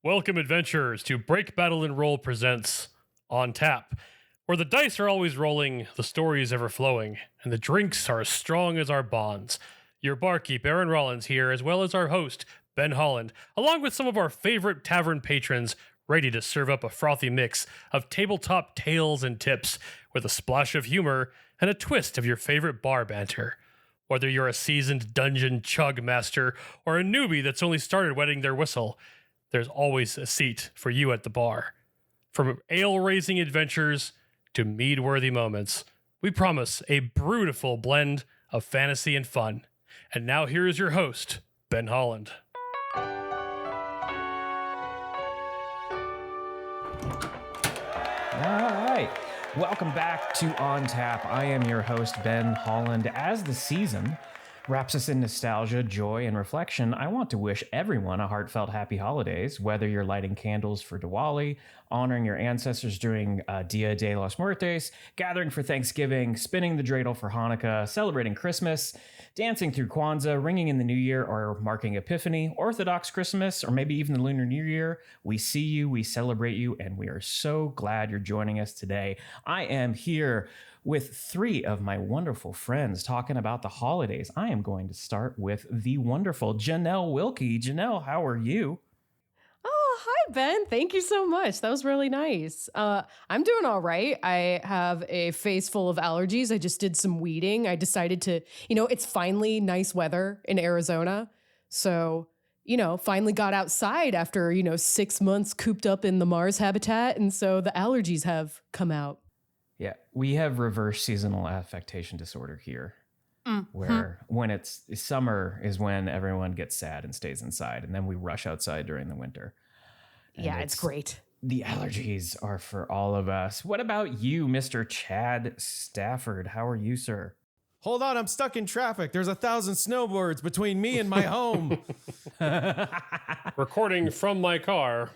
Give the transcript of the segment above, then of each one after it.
Welcome, adventurers, to Break, Battle, and Roll presents On Tap, where the dice are always rolling, the stories ever flowing, and the drinks are as strong as our bonds. Your barkeep, Aaron Rollins, here, as well as our host, Ben Holland, along with some of our favorite tavern patrons, ready to serve up a frothy mix of tabletop tales and tips with a splash of humor and a twist of your favorite bar banter. Whether you're a seasoned dungeon chug master or a newbie that's only started wetting their whistle, there's always a seat for you at the bar. From ale-raising adventures to mead-worthy moments, we promise a beautiful blend of fantasy and fun. And now here is your host, Ben Holland. All right. Welcome back to On Tap. I am your host, Ben Holland. As the season wraps us in nostalgia, joy, and reflection, I want to wish everyone a heartfelt happy holidays, whether you're lighting candles for Diwali, honoring your ancestors during Dia de los Muertos, gathering for Thanksgiving, spinning the dreidel for Hanukkah, celebrating Christmas, dancing through Kwanzaa, ringing in the New Year, or marking Epiphany, Orthodox Christmas, or maybe even the Lunar New Year. We see you, we celebrate you, and we are so glad you're joining us today. I am here with three of my wonderful friends talking about the holidays. I am going to start with the wonderful Janelle Wilke. Janelle, how are you? Oh, hi, Ben. Thank you so much. That was really nice. I'm doing all right. I have a face full of allergies. I just did some weeding. I decided to, it's finally nice weather in Arizona. So, finally got outside after, 6 months cooped up in the Mars habitat. And so the allergies have come out. Yeah, we have reverse seasonal affectation disorder here, where when it's summer is when everyone gets sad and stays inside, and then we rush outside during the winter. And yeah, it's great. The allergies are for all of us. What about you, Mr. Chad Stafford? How are you, sir? Hold on, I'm stuck in traffic. There's 1,000 snowbirds between me and my home. Recording from my car.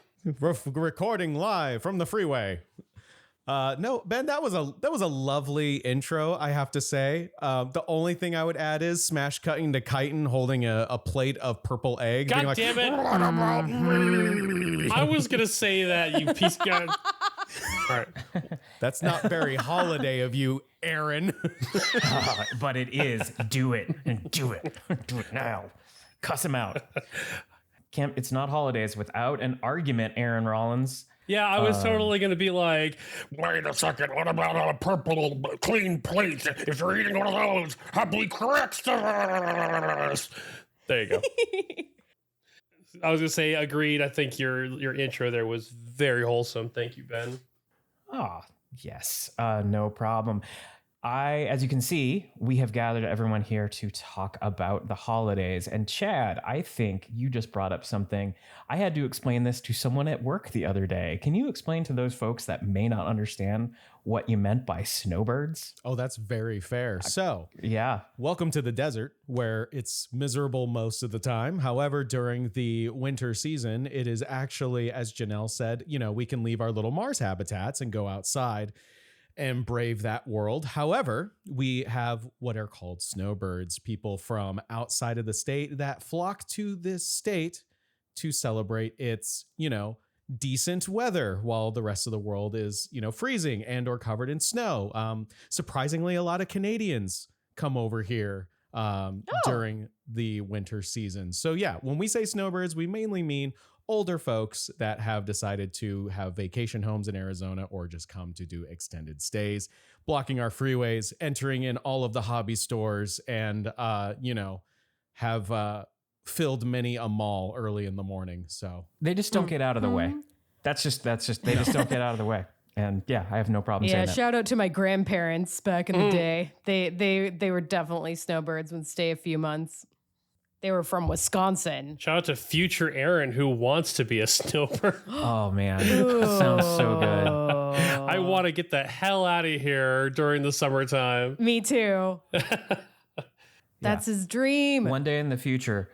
Recording live from the freeway. No, Ben, that was a lovely intro, I have to say. The only thing I would add is smash cutting to Chitin holding a plate of purple eggs. God damn it. I was going to say that, you piece of God. All right. That's not very holiday of you, Aaron. But it is. Do it and do it. Do it now. Cuss him out. It's not holidays without an argument, Aaron Rollins. Yeah, I was totally going to be like, wait a second, what about a purple clean plate? If you're eating one of those, happily correct us. There you go. I was going to say, agreed. I think your intro there was very wholesome. Thank you, Ben. Oh, yes. No problem. As you can see, we have gathered everyone here to talk about the holidays. And Chad, I think you just brought up something. I had to explain this to someone at work the other day. Can you explain to those folks that may not understand what you meant by snowbirds? Oh, that's very fair. So, yeah. Welcome to the desert where it's miserable most of the time. However, during the winter season, it is actually, as Janelle said, we can leave our little Mars habitats and go outside and brave that world. However, we have what are called snowbirds, people from outside of the state that flock to this state to celebrate its, decent weather while the rest of the world is, freezing and or covered in snow. Surprisingly, a lot of Canadians come over here during the winter season. So yeah, when we say snowbirds, we mainly mean older folks that have decided to have vacation homes in Arizona or just come to do extended stays, blocking our freeways, entering in all of the hobby stores, and, have filled many a mall early in the morning. So they just don't get out of the way. That's just, they just don't get out of the way. And yeah, I have no problem saying that. Shout out to my grandparents back in the day. They were definitely snowbirds, would stay a few months. They were from Wisconsin. Shout out to future Aaron who wants to be a snowbird. Oh, man. That sounds so good. I want to get the hell out of here during the summertime. Me too. That's his dream. One day in the future,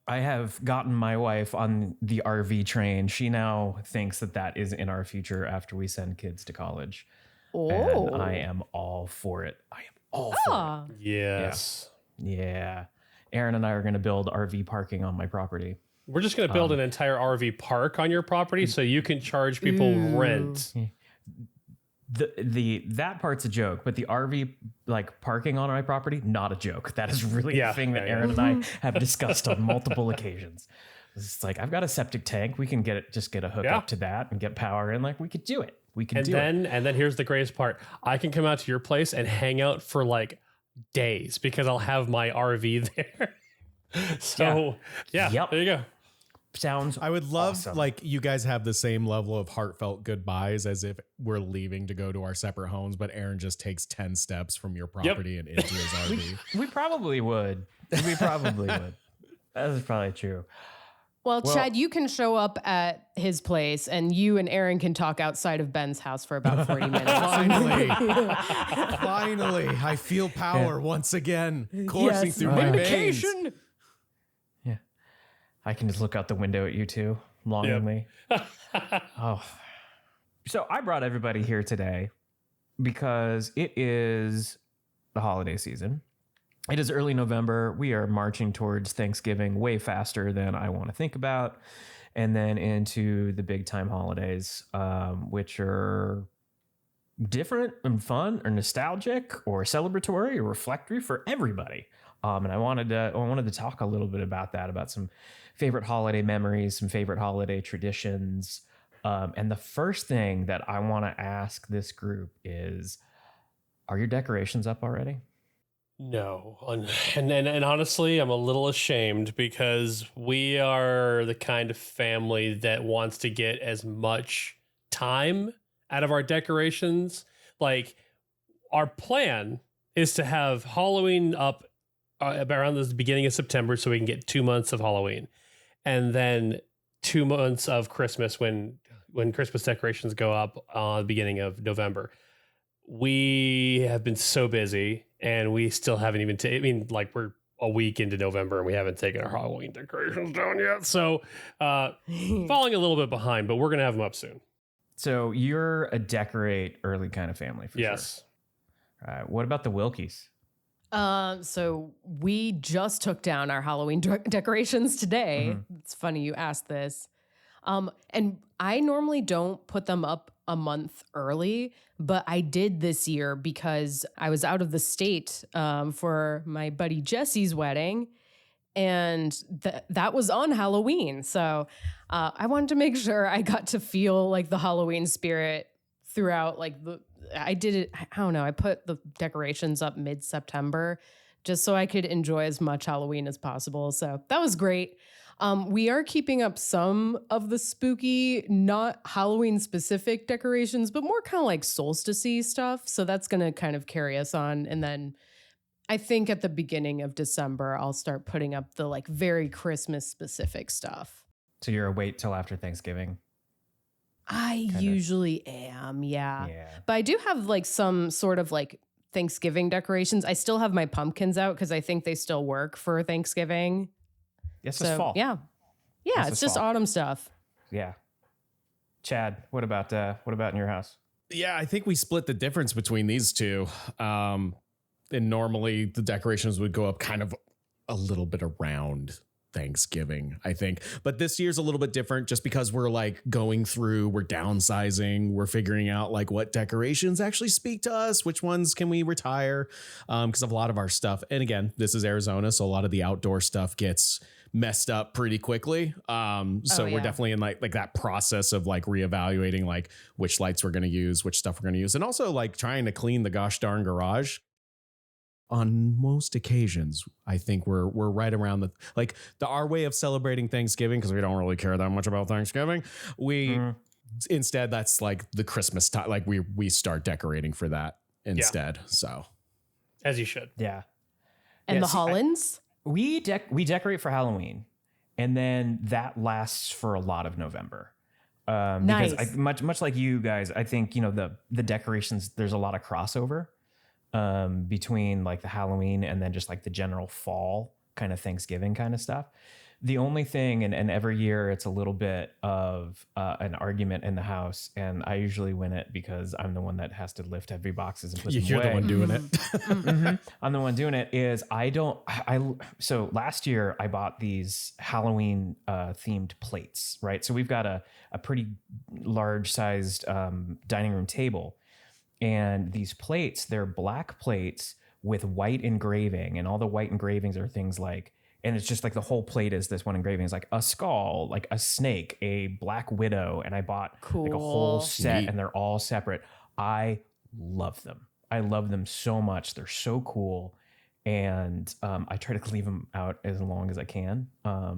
I have gotten my wife on the RV train. She now thinks that is in our future after we send kids to college. Oh. And I am all for it. I am all for it. Yes. Yeah. Aaron and I are going to build RV parking on my property. We're just going to build an entire RV park on your property so you can charge people rent. That part's a joke, but the RV like parking on my property, not a joke. That is really a thing that Aaron and I have discussed on multiple occasions. It's like, I've got a septic tank. We can get a hookup to that and get power in. Like, we could do it. And then here's the greatest part. I can come out to your place and hang out for like days because I'll have my RV there. So there you go. Sounds I would love awesome. like you guys have the same level of heartfelt goodbyes as if we're leaving to go to our separate homes, but Aaron just takes 10 steps from your property and into his RV. We probably would. That is probably true. Well, Chad, you can show up at his place and you and Aaron can talk outside of Ben's house for about 40 minutes. Finally, I feel power once again coursing through my veins. Yeah. I can just look out the window at you two longingly. So I brought everybody here today because it is the holiday season. It is early November. We are marching towards Thanksgiving way faster than I want to think about. And then into the big time holidays, which are different and fun or nostalgic or celebratory or reflectory for everybody. And I wanted to talk a little bit about that, about some favorite holiday memories, some favorite holiday traditions. And the first thing that I want to ask this group is, are your decorations up already? No. And honestly, I'm a little ashamed because we are the kind of family that wants to get as much time out of our decorations. Like, our plan is to have Halloween up around the beginning of September so we can get 2 months of Halloween. And then 2 months of Christmas when Christmas decorations go up the beginning of November. We have been so busy and we still haven't even we're a week into November and we haven't taken our Halloween decorations down yet. So falling a little bit behind, but we're going to have them up soon. So you're a decorate early kind of family for sure. All right. What about the Wilkes? So we just took down our Halloween decorations today. Mm-hmm. It's funny you asked this. And I normally don't put them up a month early, but I did this year because I was out of the state for my buddy Jesse's wedding, and that was on Halloween. So I wanted to make sure I got to feel like the Halloween spirit throughout. I did it. I don't know. I put the decorations up mid-September just so I could enjoy as much Halloween as possible. So that was great. We are keeping up some of the spooky, not Halloween specific decorations, but more kind of like solstice-y stuff. So that's going to kind of carry us on. And then I think at the beginning of December, I'll start putting up the like very Christmas specific stuff. So you're a wait till after Thanksgiving? I usually am. Yeah. But I do have like some sort of like Thanksgiving decorations. I still have my pumpkins out because I think they still work for Thanksgiving. Yes, it's fall. Yeah, it's just fall. Autumn stuff. Yeah. Chad, what about in your house? Yeah, I think we split the difference between these two. And normally the decorations would go up kind of a little bit around Thanksgiving, I think. But this year's a little bit different just because we're like we're downsizing, we're figuring out like what decorations actually speak to us, which ones can we retire, because of a lot of our stuff. And again, this is Arizona, so a lot of the outdoor stuff gets messed up pretty quickly. We're definitely in like that process of like reevaluating like which lights we're going to use, which stuff we're going to use, and also like trying to clean the gosh darn garage. On most occasions, I think we're right around our way of celebrating Thanksgiving, because we don't really care that much about Thanksgiving. Instead, that's like the Christmas time. Like we start decorating for that instead. So as you should. Yeah. And the Hollands? We decorate for Halloween, and then that lasts for a lot of November. Nice. Because much like you guys, I think, the decorations, there's a lot of crossover between like the Halloween and then just like the general fall kind of Thanksgiving kind of stuff. The only thing, and every year it's a little bit of an argument in the house, and I usually win it because I'm the one that has to lift heavy boxes and put them You're away. the one doing it. I'm the one doing it. So last year I bought these Halloween themed plates, right? So we've got a pretty large sized dining room table, and these plates, they're black plates with white engraving, and all the white engravings are things like, and it's just like the whole plate is this one engraving. It's like a skull, like a snake, a black widow. And I bought like a whole set, Neat. and they're all separate. I love them. I love them so much. They're so cool. And I try to leave them out as long as I can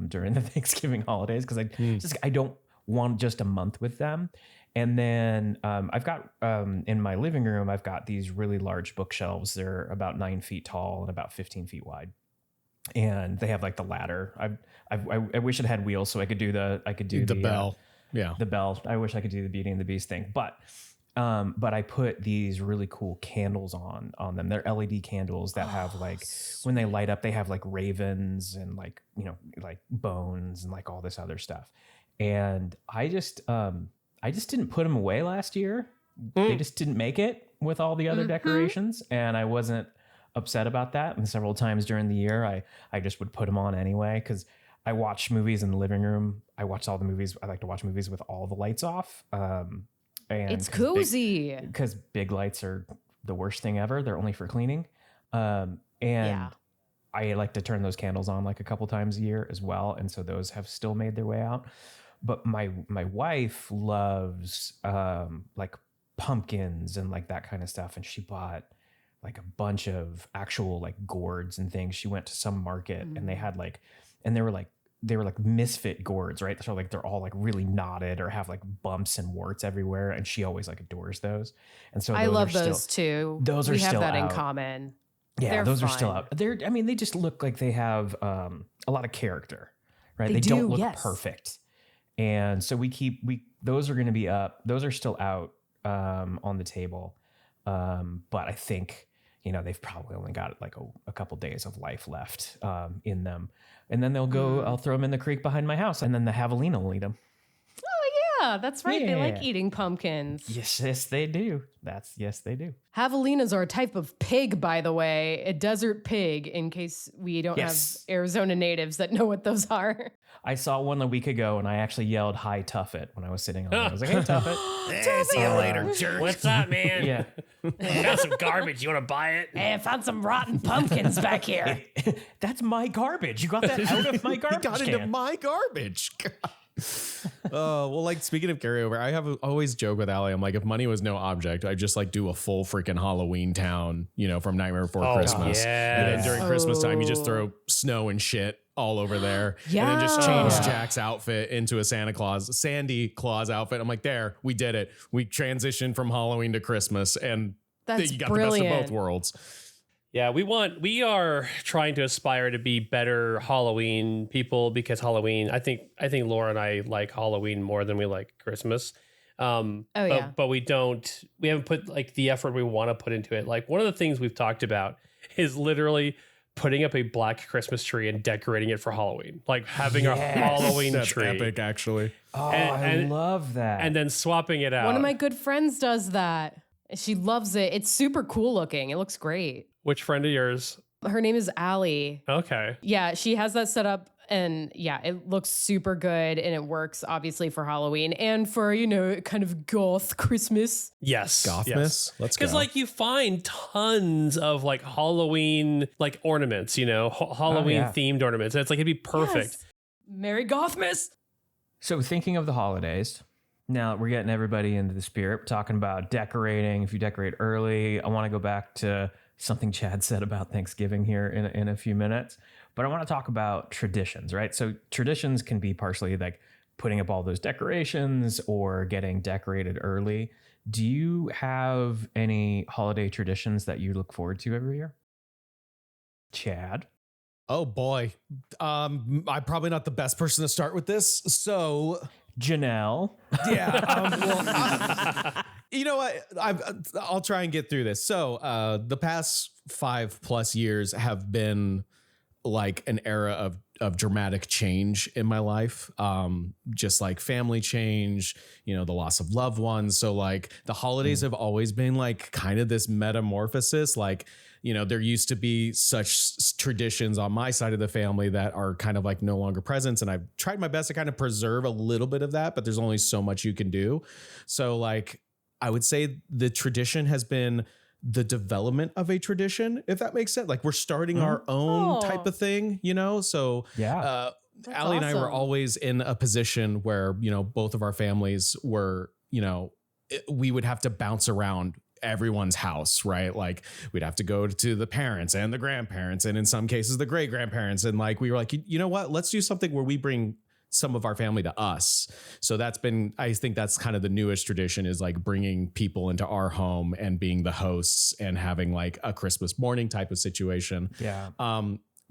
during the Thanksgiving holidays, because I don't want just a month with them. And then I've got in my living room, I've got these really large bookshelves. They're about 9 feet tall and about 15 feet wide. And they have like the ladder. I wish it had wheels so I could do the bell. Yeah. The bell. I wish I could do the Beauty and the Beast thing, but I put these really cool candles on them. They're LED candles that have like, when they light up, they have like ravens and like, you know, like bones and like all this other stuff. And I just didn't put them away last year. They just didn't make it with all the other decorations, and I wasn't upset about that. And several times during the year, I just would put them on anyway, because I watch movies in the living room. I watch all the movies. I like to watch movies with all the lights off. And It's cozy. Because big lights are the worst thing ever. They're only for cleaning. And I like to turn those candles on like a couple times a year as well. And so those have still made their way out. But my wife loves like pumpkins and like that kind of stuff. And she bought like a bunch of actual like gourds and things. She went to some market and they had like, and they were like misfit gourds, right? So like they're all like really knotted or have like bumps and warts everywhere. And she always like adores those. And so I love those too. Those are we still have that out. in common. Yeah, They're those are still fun. out. They just look like they have a lot of character, right? They don't do, look yes. perfect. And so those are going to be up. Those are still out on the table. But I think, you know, they've probably only got like a couple days of life left in them. And then they'll go, I'll throw them in the creek behind my house, and then the javelina will eat them. Oh, yeah, that's right. They like Yeah. eating pumpkins. Yes, they do. Yes, they do. Javelinas are a type of pig, by the way, a desert pig, in case we don't Yes. have Arizona natives that know what those are. I saw one a week ago, and I actually yelled, "Hi, Tuffet," when I was sitting on it. I was like, "Hey, Tuffet." Hey, see you later, jerk. What's up, man? Yeah. Got some garbage. You want to buy it? Hey, I found some rotten pumpkins back here. That's my garbage. You got that out of my He garbage got can. into my garbage. Well, like speaking of carryover, I have always joke with Allie. I'm like, if money was no object, I just like do a full freaking Halloween town, you know, from Nightmare Before Christmas. And then during Christmas time, you just throw snow and shit all over there. And then just change Yeah. Jack's outfit into a Sandy Claus outfit. I'm like, there, we did it. We transitioned from Halloween to Christmas, and That's you got the brilliant. best of both worlds. Yeah, we are trying to aspire to be better Halloween people, because Halloween, I think Laura and I like Halloween more than we like Christmas. Yeah. But we haven't put like the effort we want to put into it. Like one of the things we've talked about is literally putting up a black Christmas tree and decorating it for Halloween. Like having a Halloween That's tree. epic, actually. Oh, And- I love that. And then swapping it out. One of my good friends does that. She loves it. It's super cool looking. It looks great. Which friend of yours? Her name is Allie. Okay. Yeah, she has that set up, and yeah, it looks super good, and it works obviously for Halloween and for, you know, kind of goth Christmas. Yes. Gothmas. Yes. Let's go. Because like you find tons of like Halloween like ornaments, you know, Halloween themed ornaments. And it's like it'd be perfect. Yes. Merry Gothmas. So thinking of the holidays, now we're getting everybody into the spirit. We're talking about decorating. If you decorate early, I want to go back to something Chad said about Thanksgiving here in a few minutes. But I want to talk about traditions, right? So traditions can be partially like putting up all those decorations or getting decorated early. Do you have any holiday traditions that you look forward to every year? Chad? Oh boy. I'm probably not the best person to start with this. So Janelle? yeah. You know what? I'll try and get through this. So the past 5+ years have been like an era of dramatic change in my life. Just like family change, the loss of loved ones. So like the holidays have always been like kind of this metamorphosis. Like, there used to be such traditions on my side of the family that are kind of like no longer present. And I've tried my best to kind of preserve a little bit of that, but there's only so much you can do. So like, I would say the tradition has been the development of a tradition, if that makes sense. Like we're starting our own type of thing, So Yeah. Allie and I were always in a position where, both of our families were, we would have to bounce around everyone's house, right? Like we'd have to go to the parents and the grandparents, and in some cases the great grandparents. And like, we were like, you know what, let's do something where we bring some of our family to us. So I think that's kind of the newest tradition, is like bringing people into our home and being the hosts and having like a Christmas morning type of situation. Yeah.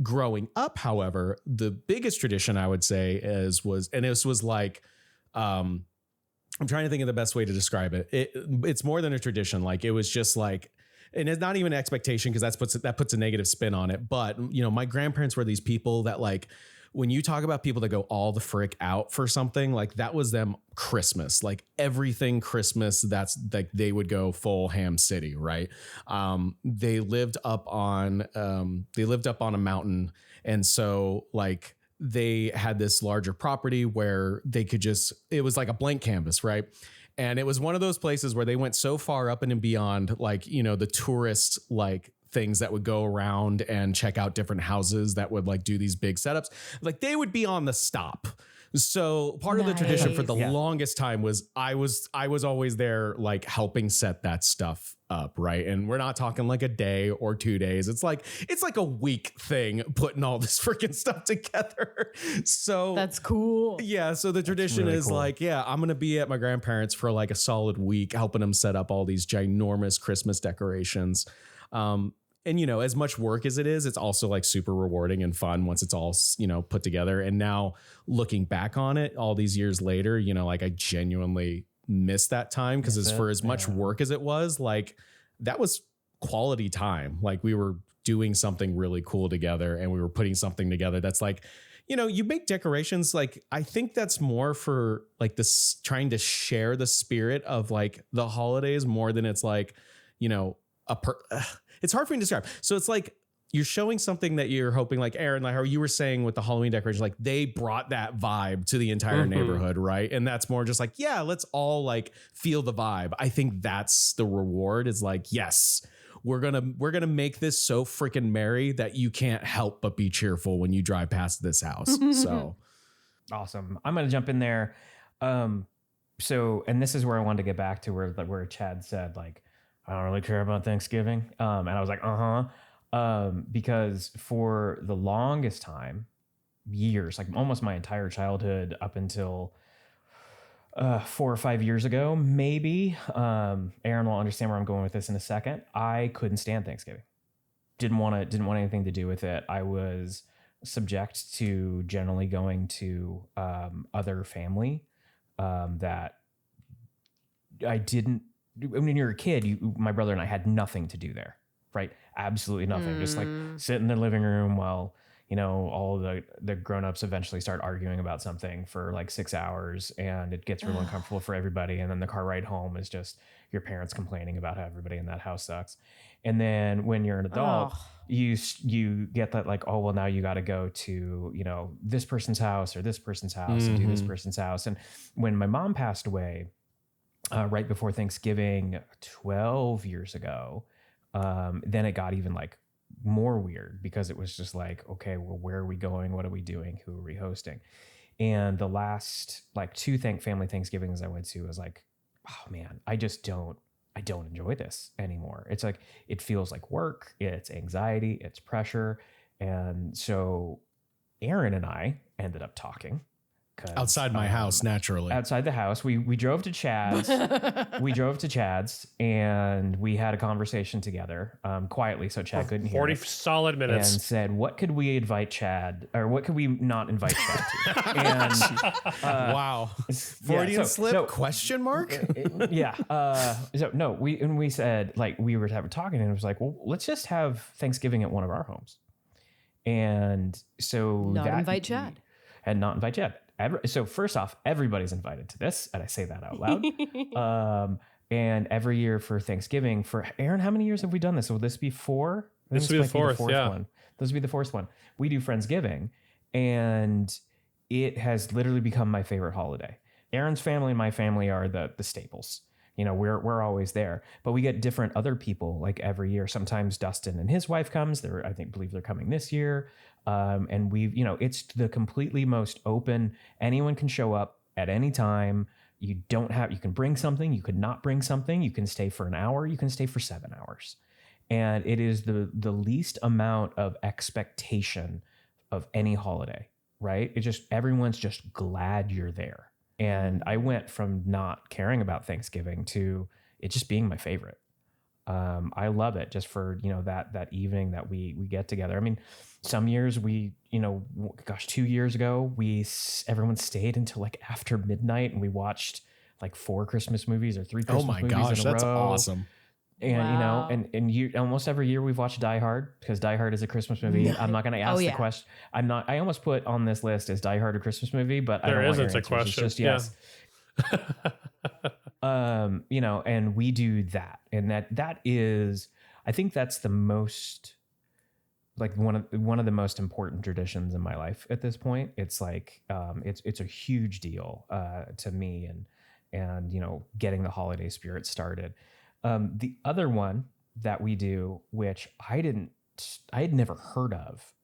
Growing up, however, the biggest tradition I would say was like, I'm trying to think of the best way to describe it. It's more than a tradition. Like it was just like, and it's not even an expectation, because that puts a negative spin on it. But, my grandparents were these people that like, when you talk about people that go all the frick out for something, like that was them Christmas, like everything Christmas, that's like they would go full ham city, right? They lived up on a mountain. And so like they had this larger property where they could it was like a blank canvas, right? And it was one of those places where they went so far up and beyond, like, the tourist, like things that would go around and check out different houses that would like do these big setups. Like they would be on the stop. So part of the tradition for the longest time was I was always there, like helping set that stuff up. Right. And we're not talking like a day or 2 days. It's like a week thing, putting all this freaking stuff together. So that's cool. Yeah. So the tradition really is cool. Like, I'm going to be at my grandparents for like a solid week, helping them set up all these ginormous Christmas decorations. And, as much work as it is, it's also like super rewarding and fun once it's all, put together. And now looking back on it all these years later, like I genuinely miss that time, because as much work as it was, like that was quality time. Like we were doing something really cool together, and we were putting something together that's like, you make decorations. Like I think that's more for like this, trying to share the spirit of like the holidays more than it's like, it's hard for me to describe. So it's like you're showing something that you're hoping, like Aaron, like how you were saying with the Halloween decorations, like they brought that vibe to the entire neighborhood, right? And that's more just like, let's all like feel the vibe. I think that's the reward, is like, yes, we're gonna make this so freaking merry that you can't help but be cheerful when you drive past this house. So awesome. I'm gonna jump in there. So, and this is where I wanted to get back to where Chad said, like, I don't really care about Thanksgiving. And I was like, because for the longest time, years, like almost my entire childhood up until 4 or 5 years ago, maybe, Aaron will understand where I'm going with this in a second. I couldn't stand Thanksgiving. Didn't want anything to do with it. I was subject to generally going to other family that I didn't. When you're a kid, my brother and I had nothing to do there, right? Absolutely nothing. Just like sit in the living room while, all the grownups eventually start arguing about something for like 6 hours, and it gets real uncomfortable for everybody. And then the car ride home is just your parents complaining about how everybody in that house sucks. And then when you're an adult, you get that like, oh, well, now you got to go to, this person's house or this person's house and do this person's house. And when my mom passed away, right before Thanksgiving 12 years ago, then it got even like more weird, because it was just like, okay, well, where are we going? What are we doing? Who are we hosting? And the last like 2 family Thanksgivings I went to was like, oh man, I don't enjoy this anymore. It's like, it feels like work, it's anxiety, it's pressure. And so Aaron and I ended up talking. Outside my house, naturally. Outside the house. We drove to Chad's. And we had a conversation together quietly, so Chad couldn't hear 40 it, solid minutes. and said, what could we invite Chad, or what could we not invite Chad to? And wow. Freudian slip, question mark? We said, like, we were talking, and it was like, well, let's just have Thanksgiving at one of our homes. And so Not invite Chad. And not invite Chad. So first off, everybody's invited to this, and I say that out loud. And every year for Thanksgiving, for Aaron, how many years have we done this? Will this be 4? This will be the fourth one. This will be the fourth one. We do Friendsgiving, and it has literally become my favorite holiday. Aaron's family and my family are the staples. You know, we're always there, but we get different other people like every year. Sometimes Dustin and his wife comes. Believe they're coming this year. And it's the completely most open. Anyone can show up at any time. You can bring something. You could not bring something. You can stay for an hour. You can stay for 7 hours. And it is the least amount of expectation of any holiday, right? Everyone's just glad you're there. And I went from not caring about Thanksgiving to it just being my favorite. I love it just for, that evening that we get together. I mean, some years 2 years ago, everyone stayed until like after midnight and we watched like 4 Christmas movies or 3 Christmas movies in a row. Oh my gosh, that's awesome. And, wow. and almost every year we've watched Die Hard because Die Hard is a Christmas movie. I'm not going to ask the question. I almost put on this list as Die Hard a Christmas movie, but I don't want your answers. A question. It's just yes. And we do that. And that is, I think that's the most, like one of the most important traditions in my life at this point. It's like, it's a huge deal to me and getting the holiday spirit started. The other one that we do, which I had never heard of.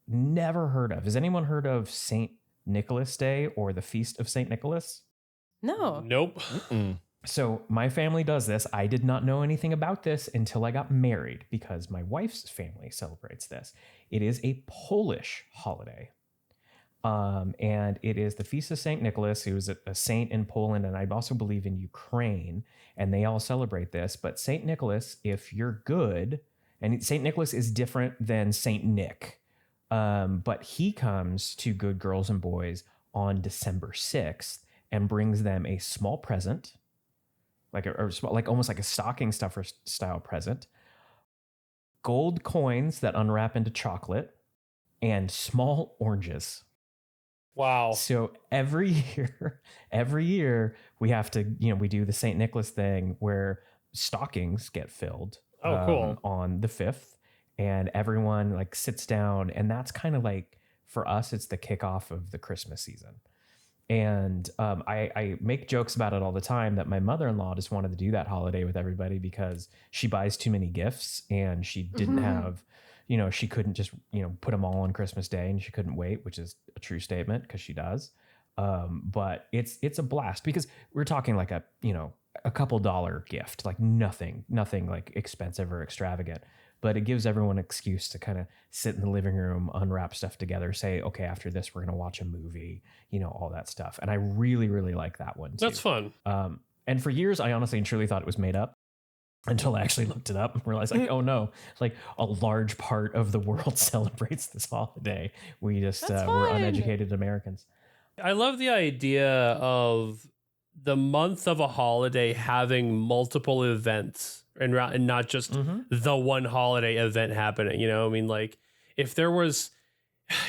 Has anyone heard of St. Nicholas Day or the Feast of St. Nicholas? No. Nope. Mm-mm. So my family does this. I did not know anything about this until I got married because my wife's family celebrates this. It is a Polish holiday. And it is the Feast of St. Nicholas, who is a saint in Poland, and I also believe in Ukraine, and they all celebrate this. But St. Nicholas, if you're good, and St. Nicholas is different than St. Nick, but he comes to good girls and boys on December 6th and brings them a small present, almost like a stocking stuffer style present, gold coins that unwrap into chocolate, and small oranges. Wow. So every year we have to, we do the St. Nicholas thing where stockings get filled cool. On the 5th, and everyone like sits down, and that's kind of like, for us, it's the kickoff of the Christmas season. And I make jokes about it all the time that my mother-in-law just wanted to do that holiday with everybody because she buys too many gifts and she didn't have, she couldn't just, put them all on Christmas Day, and she couldn't wait, which is a true statement because she does. But it's a blast because we're talking like a couple $1 gift, like nothing like expensive or extravagant, but it gives everyone an excuse to kind of sit in the living room, unwrap stuff together, say, okay, after this, we're going to watch a movie, all that stuff. And I really, really like that one too. That's fun. And for years, I honestly and truly thought it was made up until I actually looked it up and realized like, oh no, like a large part of the world celebrates this holiday. We just, we're uneducated Americans. I love the idea of the month of a holiday having multiple events and not just the one holiday event happening. I mean, like if there was,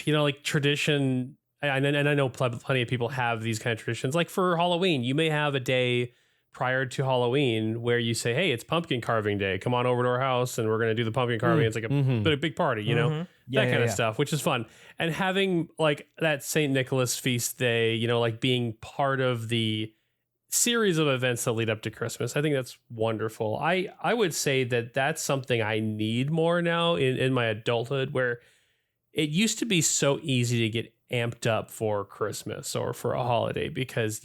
like tradition, and I know plenty of people have these kind of traditions. Like for Halloween, you may have a day prior to Halloween where you say, hey, it's pumpkin carving day. Come on over to our house and we're going to do the pumpkin carving. It's like a big party, that kind of stuff, which is fun. And having like that St. Nicholas feast day, like being part of the series of events that lead up to Christmas. I think that's wonderful. I would say that that's something I need more now in my adulthood, where it used to be so easy to get amped up for Christmas or for a holiday because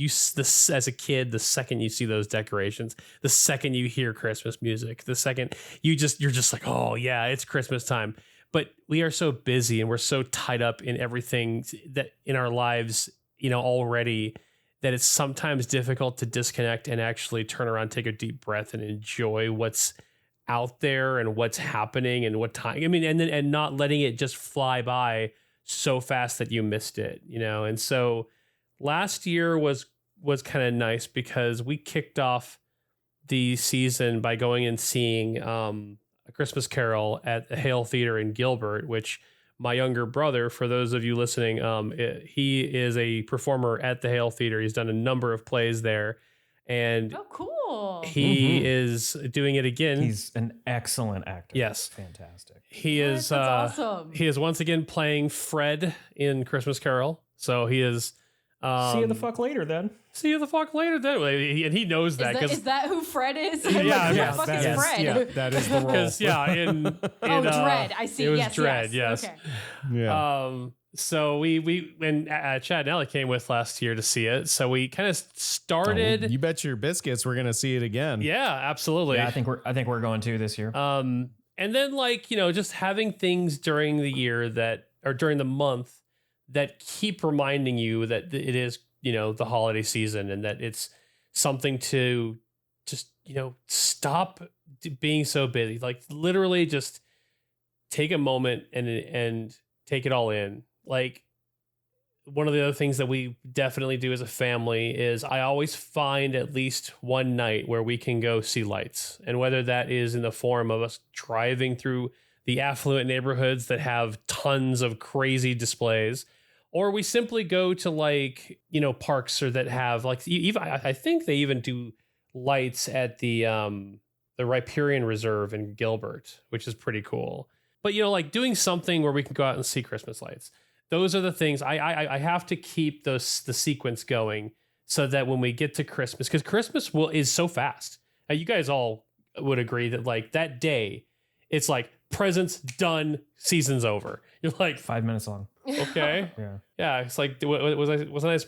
as a kid, the second you see those decorations, the second you hear Christmas music, the second you're just like, oh yeah, it's Christmas time. But we are so busy and we're so tied up in everything that in our lives, already, that it's sometimes difficult to disconnect and actually turn around, take a deep breath and enjoy what's out there and what's happening and what time. I mean, and not letting it just fly by so fast that you missed it, And so last year was kind of nice because we kicked off the season by going and seeing A Christmas Carol at the Hale Theater in Gilbert, which my younger brother, for those of you listening, he is a performer at the Hale Theater. He's done a number of plays there, and Oh, cool. he is doing it again. He's an excellent actor. Yes. Fantastic. He What? is That's awesome. He is once again playing Fred in Christmas Carol. So he is See you the fuck later then. see you the fuck later then. And he knows that Is that who Fred is? Yeah, Who yes, the fuck that is is- Fred? yeah, that is the role. because in Dread. I see. It was Yes, Dread, yes. Okay. Yeah. So we when Chad and Ellie came with last year to see it, so we kind of started. You bet your biscuits we're gonna see it again. Yeah, absolutely. Yeah, I think we're going to this year. And then just having things during the year or during the month that keep reminding you that it is, the holiday season, and that it's something to just, stop being so busy. Like literally just take a moment and take it all in. Like one of the other things that we definitely do as a family is I always find at least one night where we can go see lights. And whether that is in the form of us driving through the affluent neighborhoods that have tons of crazy displays, or we simply go to parks or that have even I think they even do lights at the Riparian Reserve in Gilbert, which is pretty cool. But doing something where we can go out and see Christmas lights. Those are the things I have to keep the sequence going so that when we get to Christmas, because Christmas is so fast. Now, you guys all would agree that that day, it's like presents done, season's over. You're like 5 minutes long. Okay. Yeah. Yeah. It's like, wasn't this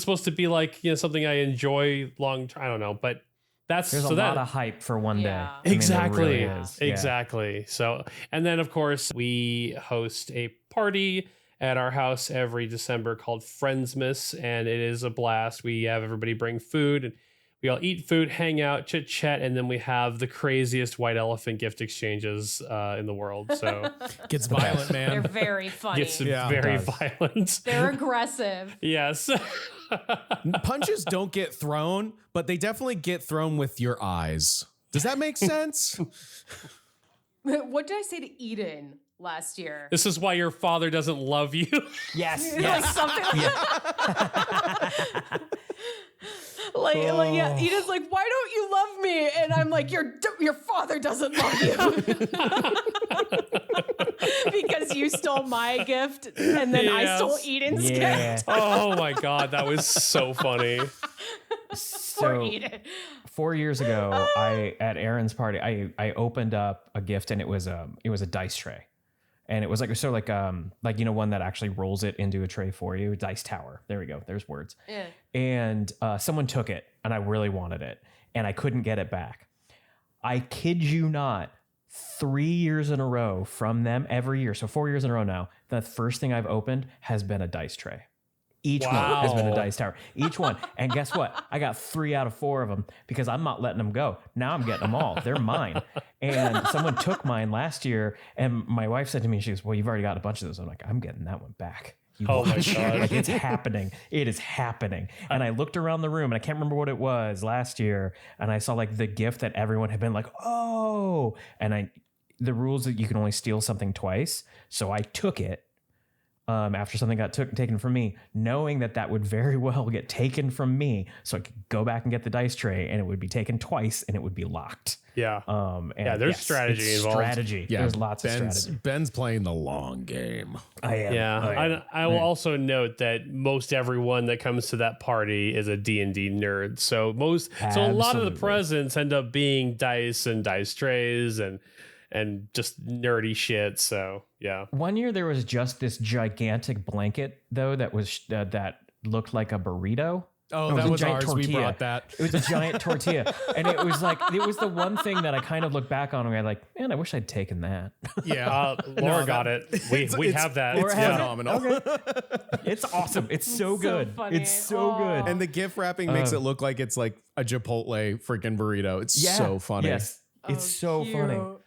supposed to be something I enjoy long term? I don't know, but that's There's a lot of hype for one day. Yeah. I mean, there Exactly. really is. Yeah. Exactly. So, and then of course we host a party at our house every December called Friendsmas, and it is a blast. We have everybody bring food, and we all eat food, hang out, chit chat, and then we have the craziest white elephant gift exchanges in the world. So Gets violent, man. They're very funny. it's Yeah. very It does. violent. They're aggressive. Yes. Punches don't get thrown, but they definitely get thrown with your eyes. Does that make sense? What did I say to Eden last year? This is why your father doesn't love you. Yes. Like Yes. something like yeah, Eden's like, why don't you love me? And I'm like, your father doesn't love you because you stole my gift and then I stole Yes. Eden's Yeah. gift. Oh my God, that was so funny. Poor So Eden. 4 years ago, at Aaron's party, I opened up a gift, and it was a dice tray, and it was one that actually rolls it into a tray for you. Dice tower. There we go. There's words. Yeah. And someone took it, and I really wanted it, and I couldn't get it back. I kid you not. 3 years in a row from them every year. So 4 years in a row now. The first thing I've opened has been a dice tray. Each one has been a Wow. dice tower. Each one. And guess what? I got 3 out of 4 of them because I'm not letting them go. Now I'm getting them all. They're mine. And someone took mine last year, and my wife said to me, she goes, well, you've already got a bunch of those. I'm like, I'm getting that one back. You Oh my watch. God. Like, it's happening. It is happening. And I looked around the room, and I can't remember what it was last year, and I saw the gift that everyone had been like, oh. And the rules that you can only steal something twice. So I took it. After something got taken from me, knowing that would very well get taken from me, so I could go back and get the dice tray, and it would be taken twice, and it would be locked. Yeah. And there's strategy it's involved. Strategy. There's lots of strategy. Ben's playing the long game. I am. Yeah, I will also note that most everyone that comes to that party is a D&D nerd. So a lot of the Absolutely. presents end up being dice and dice trays and just nerdy shit. So yeah. One year there was just this gigantic blanket though that was that looked like a burrito. Oh, It that a was giant ours. We tortilla. brought that. It was a giant tortilla, and it was the one thing that I kind of look back on and I'm like, man, I wish I'd taken that. Yeah. Laura got it. We it's- have that. Laura It's has it. phenomenal. It's awesome. It's so So good. funny. It's so Oh. good. And the gift wrapping makes it look like it's like a Chipotle freaking burrito. It's so funny. Yes, it's so funny. Cute.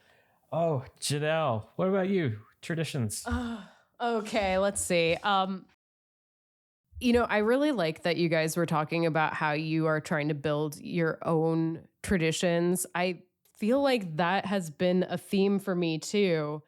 Oh, Janelle, what about you? Traditions. Okay, let's see. I really like that you guys were talking about how you are trying to build your own traditions. I feel like that has been a theme for me too.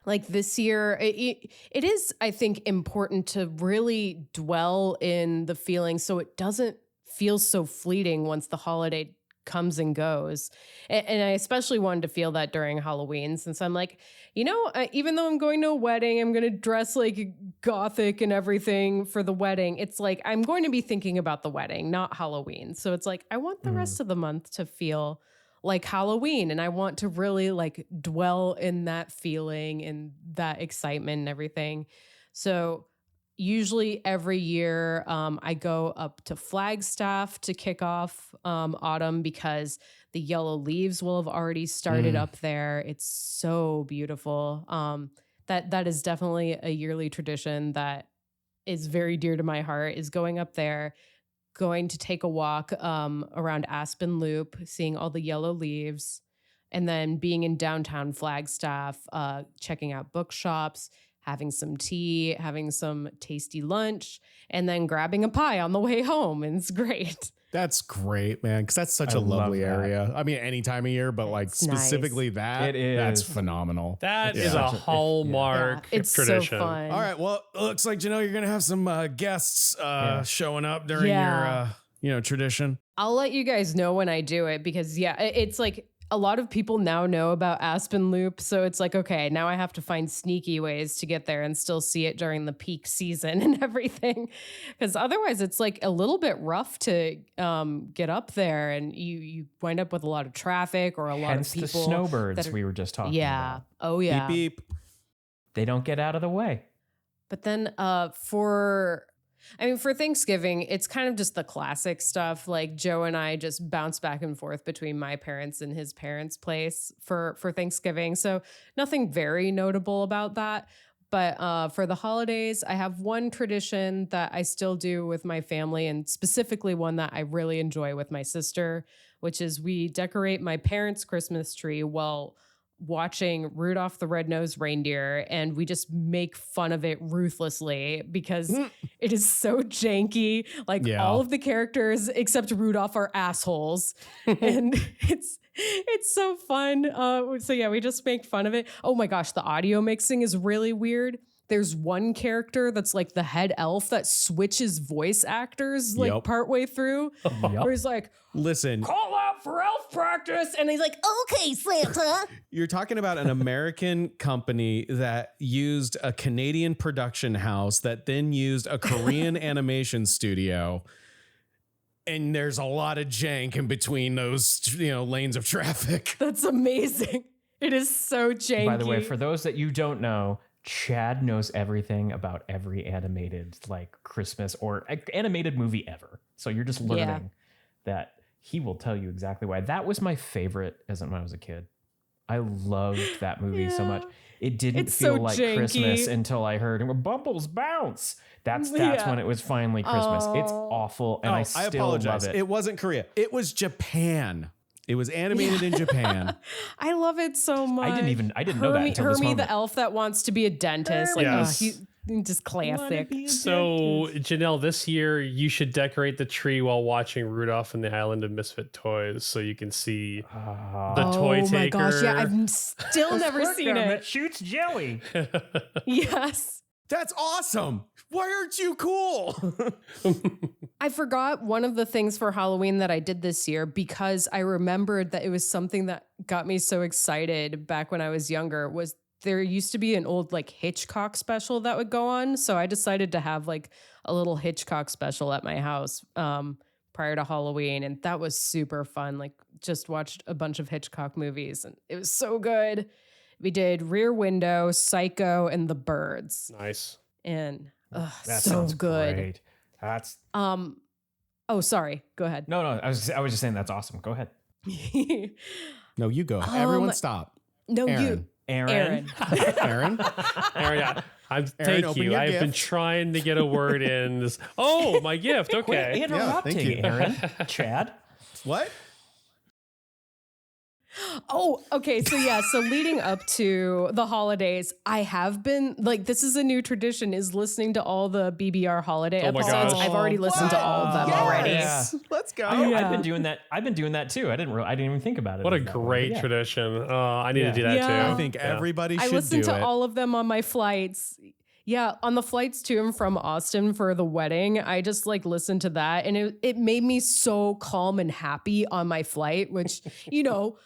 Like this year, it is, I think, important to really dwell in the feeling so it doesn't feel so fleeting once the holiday comes and goes. And I especially wanted to feel that during Halloween, since I'm like, even though I'm going to a wedding, I'm going to dress like gothic and everything for the wedding. It's like I'm going to be thinking about the wedding, not Halloween. So it's like I want the rest of the month to feel like Halloween, and I want to really like dwell in that feeling and that excitement and everything. So usually every year I go up to Flagstaff to kick off autumn because the yellow leaves will have already started up there. It's so beautiful. That is definitely a yearly tradition that is very dear to my heart, is going up there, going to take a walk around Aspen Loop, seeing all the yellow leaves, and then being in downtown Flagstaff, checking out bookshops, having some tea, having some tasty lunch, and then grabbing a pie on the way home. And it's great. That's great, man, because that's such I a love lovely that. area. I mean, any time of year, but like It's nice. specifically that, It that's is. phenomenal. That Yeah. is a hallmark It's tradition. so fun. All right, well, it looks like, Janelle, you're going to have some guests showing up during Yeah. your, tradition. I'll let you guys know when I do it because, it's like a lot of people now know about Aspen Loop. So it's like, okay, now I have to find sneaky ways to get there and still see it during the peak season and everything. Because otherwise it's like a little bit rough to get up there, and you wind up with a lot of traffic or a lot Hence of the people. snowbirds that are- we were just talking Yeah. about. Oh, yeah. Beep, beep. They don't get out of the way. But then for Thanksgiving, it's kind of just the classic stuff. Like Joe and I just bounce back and forth between my parents and his parents' place for Thanksgiving. So nothing very notable about that. But for the holidays, I have one tradition that I still do with my family, and specifically one that I really enjoy with my sister, which is we decorate my parents' Christmas tree while watching Rudolph the Red-Nosed Reindeer, and we just make fun of it ruthlessly because it is so janky. Like Yeah. all of the characters except Rudolph are assholes, and it's so fun. We just make fun of it. Oh my gosh, the audio mixing is really weird. There's one character that's like the head elf that switches voice actors like Yep. partway through, where he's like, Listen, call out for elf practice, and he's like, okay, Santa. you're talking about an American company that used a Canadian production house that then used a Korean animation studio. And there's a lot of jank in between those, lanes of traffic. That's amazing. It is so janky. By the way, for those that you don't know, Chad knows everything about every animated like Christmas or animated movie ever. So you're just learning that he will tell you exactly why. That was my favorite when I was a kid. I loved that movie so much. It didn't It's feel so like janky. Christmas until I heard Bumbles bounce. That's when it was finally Christmas. It's awful, and I still apologize. love it. It wasn't Korea. It was Japan. It was animated in Japan. I love it so much. I didn't know that until this Hermie, moment. the elf that wants to be a dentist. Like, Yes. he's just classic. So, Janelle, this year you should decorate the tree while watching Rudolph and the Island of Misfit Toys, so you can see the toy Oh my taker. gosh, yeah, I've still never seen That it. shoots jelly. Yes. That's awesome. Why aren't you cool? I forgot one of the things for Halloween that I did this year because I remembered that it was something that got me so excited back when I was younger. Was there used to be an old like Hitchcock special that would go on, so I decided to have like a little Hitchcock special at my house prior to Halloween, and that was super fun. Like just watched a bunch of Hitchcock movies, and it was so good. We did Rear Window, Psycho, and The Birds, Nice. and That so sounds good. great. That's Oh, sorry. Go ahead. no. I was just saying that's awesome. Go ahead, No, you go. Everyone stop. No, Aaron. Aaron. Aaron? Aaron, Aaron, thank open you. your I've been gift. trying to get a word in. My gift. Quit Okay. interrupting, you. Aaron. Chad. What? Oh, okay. So yeah, so leading up to the holidays, I have been like, this is a new tradition, is listening to all the BBR holiday Oh my episodes. gosh. I've already listened to all of them already. Yes. Let's go. I've been doing that. I've been doing that too. I didn't even think about it. What a as that way, great but yeah. tradition. I need to do that Yeah. too. I think everybody I should listen do to it. all of them on my flights. Yeah, on the flights to and from Austin for the wedding, I just like listened to that, and it made me so calm and happy on my flight, which,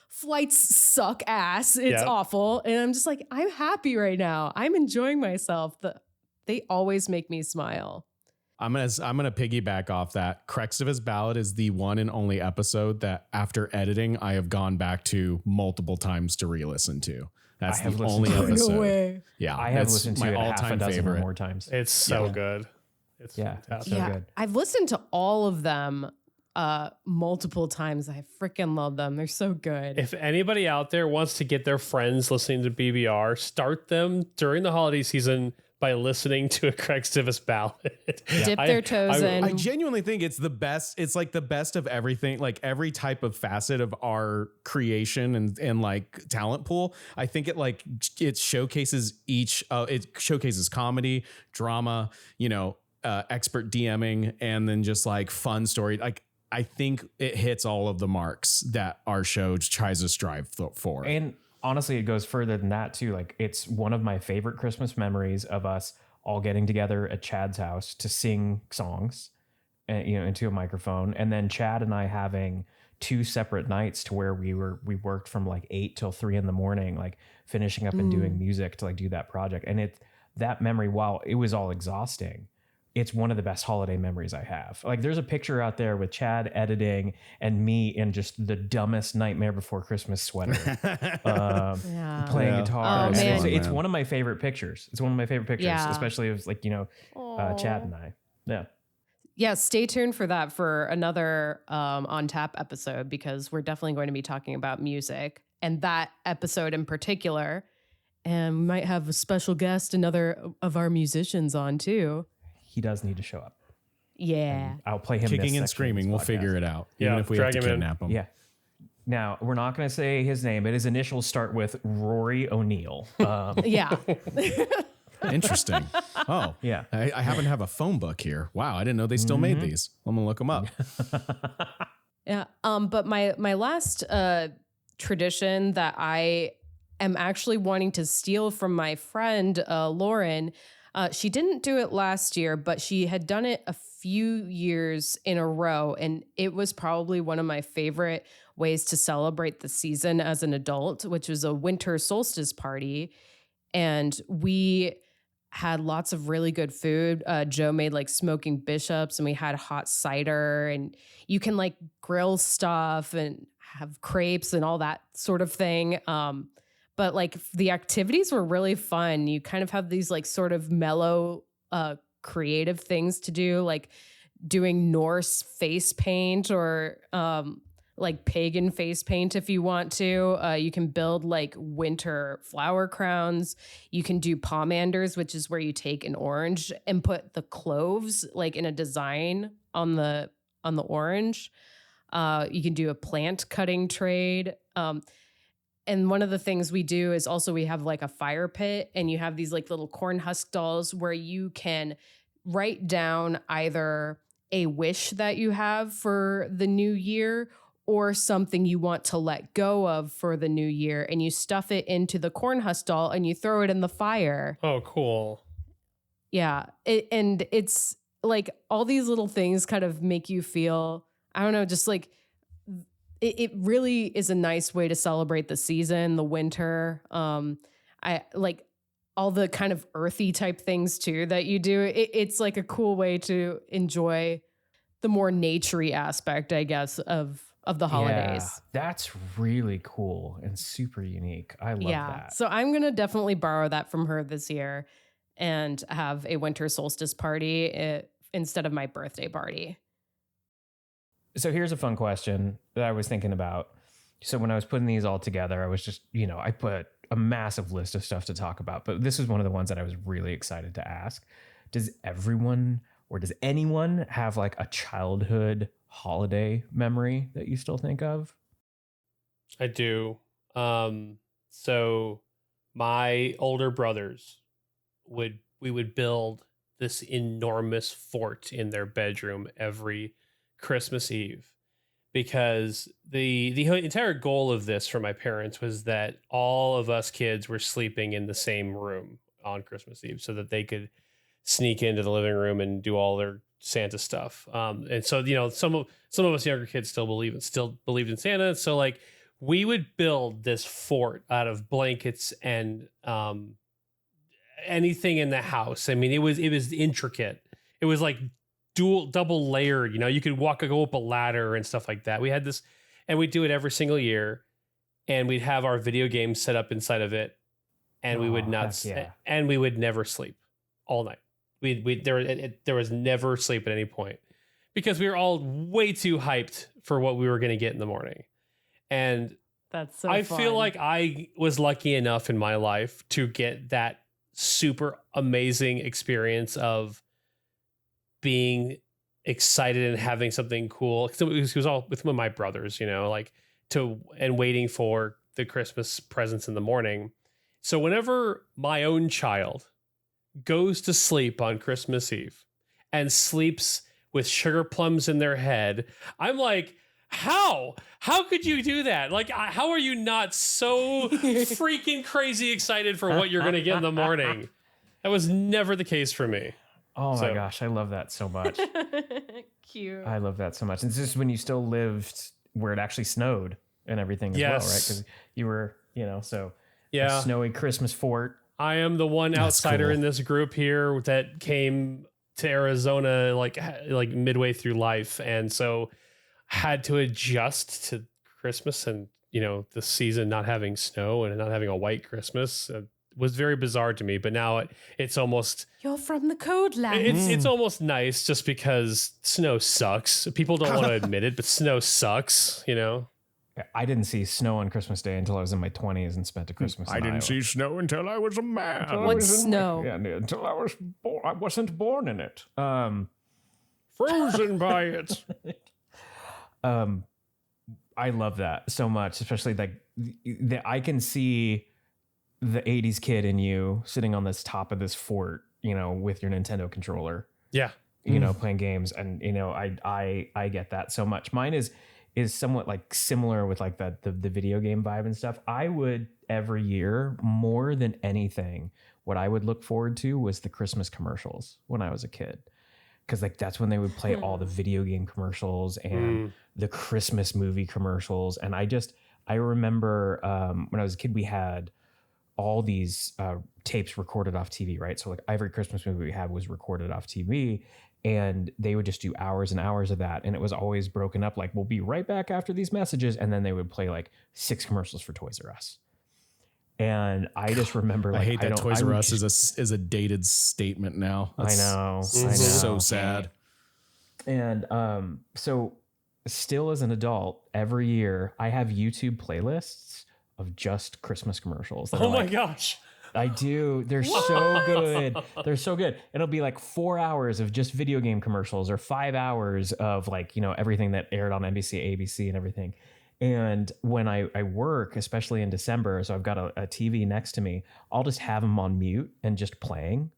flights suck ass. It's Yep. awful. And I'm just like, I'm happy right now. I'm enjoying myself. They always make me smile. I'm gonna piggyback off that. Crextiva's Ballad is the one and only episode that after editing I have gone back to multiple times to re-listen to. That's I have the listened only to it. episode. No way. Yeah, I have it's listened to my it half a all-time dozen or favorite. more times. It's so Yeah. good. It's Yeah, fantastic. so Yeah, good. I've listened to all of them multiple times. I freaking love them. They're so good. If anybody out there wants to get their friends listening to BBR, start them during the holiday season by listening to a Craig Stivis ballad. Dip their toes in. I genuinely think it's the best. It's like the best of everything, like every type of facet of our creation and like talent pool. I think it showcases it showcases comedy, drama, expert DMing, and then just like fun story. Like I think it hits all of the marks that our show tries to strive for. And honestly, it goes further than that too. Like it's one of my favorite Christmas memories of us all getting together at Chad's house to sing songs, into a microphone, and then Chad and I having 2 separate nights to where we worked from like 8 till 3 in the morning, like finishing up and doing music to like do that project. And that memory, while it was all exhausting, it's one of the best holiday memories I have. Like there's a picture out there with Chad editing and me in just the dumbest Nightmare Before Christmas sweater, playing guitar. Oh, And man. it's one of my favorite pictures. It's one of my favorite pictures, Yeah. especially of like, Chad and I. Yeah. Yeah, stay tuned for that for another On Tap episode, because we're definitely going to be talking about music and that episode in particular. And we might have a special guest, another of our musicians on too. He does need to show up. Yeah. I'll play him Kicking and screaming, we'll figure it out. Yeah, Even if we have to drag him in. kidnap him. Yeah. Now, we're not going to say his name, but his initials start with Rory O'Neill. Yeah. Interesting. Oh, Yeah. I happen to have a phone book here. Wow, I didn't know they still made these. I'm gonna look them up. Yeah. But my last tradition that I am actually wanting to steal from my friend Lauren. She didn't do it last year, but she had done it a few years in a row, and it was probably one of my favorite ways to celebrate the season as an adult, which was a winter solstice party. And we had lots of really good food. Joe made like smoking bishops, and we had hot cider, and you can like grill stuff and have crepes and all that sort of thing. But like the activities were really fun. You kind of have these like sort of mellow, creative things to do, like doing Norse face paint or like pagan face paint if you want to. You can build like winter flower crowns. You can do pomanders, which is where you take an orange and put the cloves like in a design on the orange. You can do a plant cutting trade. And one of the things we do is also we have like a fire pit, and you have these like little corn husk dolls where you can write down either a wish that you have for the new year or something you want to let go of for the new year. And you stuff it into the corn husk doll and you throw it in the fire. Oh, cool. Yeah. And it's like all these little things kind of make you feel, I don't know, just like, it really is a nice way to celebrate the season, the winter. I like all the kind of earthy type things too that you do. It's like a cool way to enjoy the more naturey aspect, I guess, of the holidays. Yeah, that's really cool and super unique. I love that. So I'm going to definitely borrow that from her this year and have a winter solstice party instead of my birthday party. So here's a fun question that I was thinking about. So when I was putting these all together, I was just, I put a massive list of stuff to talk about, but this is one of the ones that I was really excited to ask. Does everyone or does anyone have like a childhood holiday memory that you still think of? I do. So my older brothers we would build this enormous fort in their bedroom every Christmas Eve, because the entire goal of this for my parents was that all of us kids were sleeping in the same room on Christmas Eve so that they could sneak into the living room and do all their Santa stuff. And so, some of us younger kids still believed in Santa. So like we would build this fort out of blankets and anything in the house. I mean, it was intricate. It was like double layered. You could go up a ladder and stuff like that. We had this, and we do it every single year, and we'd have our video games set up inside of it, and we would and we would never sleep all night. There was never sleep at any point because we were all way too hyped for what we were going to get in the morning. And that's so I fun. feel like I was lucky enough in my life to get that super amazing experience of being excited and having something cool. It was all with my brothers, and waiting for the Christmas presents in the morning. So whenever my own child goes to sleep on Christmas Eve and sleeps with sugar plums in their head, I'm like, how could you do that? Like, how are you not so freaking crazy excited for what you're going to get in the morning? That was never the case for me. Oh my gosh, I love that so much. Cute. I love that so much. And it's just when you still lived where it actually snowed and everything as well, right? Because you were, so a snowy Christmas fort. I am the one outsider in this group here that came to Arizona like midway through life, and so had to adjust to Christmas and the season not having snow and not having a white Christmas. Was very bizarre to me, but now it's almost... You're from the Code Land. It's almost nice just because snow sucks. People don't want to admit it, but snow sucks, I didn't see snow on Christmas Day until I was in my 20s and spent a Christmas in Iowa. See snow until I was a man. What's snow? Until I was born. I wasn't born in it. Frozen by it. I love that so much, especially like I can see the 80s kid in you sitting on this top of this fort, with your Nintendo controller. Yeah. Playing games. And, I get that so much. Mine is somewhat like similar with like the video game vibe and stuff. I would every year, more than anything, what I would look forward to was the Christmas commercials when I was a kid. Because like that's when they would play all the video game commercials and the Christmas movie commercials. And I remember when I was a kid, we had all these tapes recorded off TV, right? So like every Christmas movie we had was recorded off TV, and they would just do hours and hours of that. And it was always broken up. Like, we'll be right back after these messages. And then they would play like 6 commercials for Toys R Us. And I just remember, like, I hate that Toys R Us is a dated statement now. That's I know. So sad. And so still as an adult, every year I have YouTube playlists of just Christmas commercials. Oh my gosh. I do. They're so good. They're so good. It'll be like 4 hours of just video game commercials or 5 hours of like, everything that aired on NBC, ABC and everything. And when I work, especially in December, so I've got a TV next to me, I'll just have them on mute and just playing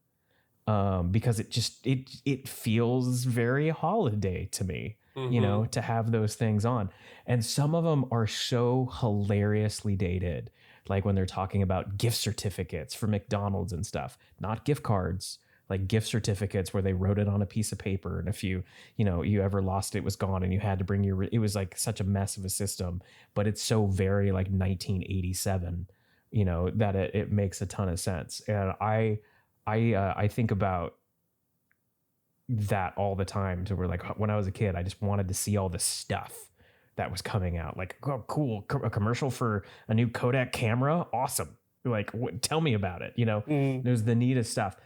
because it feels very holiday to me, to have those things on. And some of them are so hilariously dated, like when they're talking about gift certificates for McDonald's and stuff, not gift cards, like gift certificates where they wrote it on a piece of paper. And if you ever lost it, was gone and you had to bring it was like such a mess of a system, but it's so very like 1987, that it makes a ton of sense. And I think about that all the time, to where like when I was a kid, I just wanted to see all the stuff that was coming out. Like, oh, cool, a commercial for a new Kodak camera. Awesome. Like, tell me about it. There's the neatest stuff.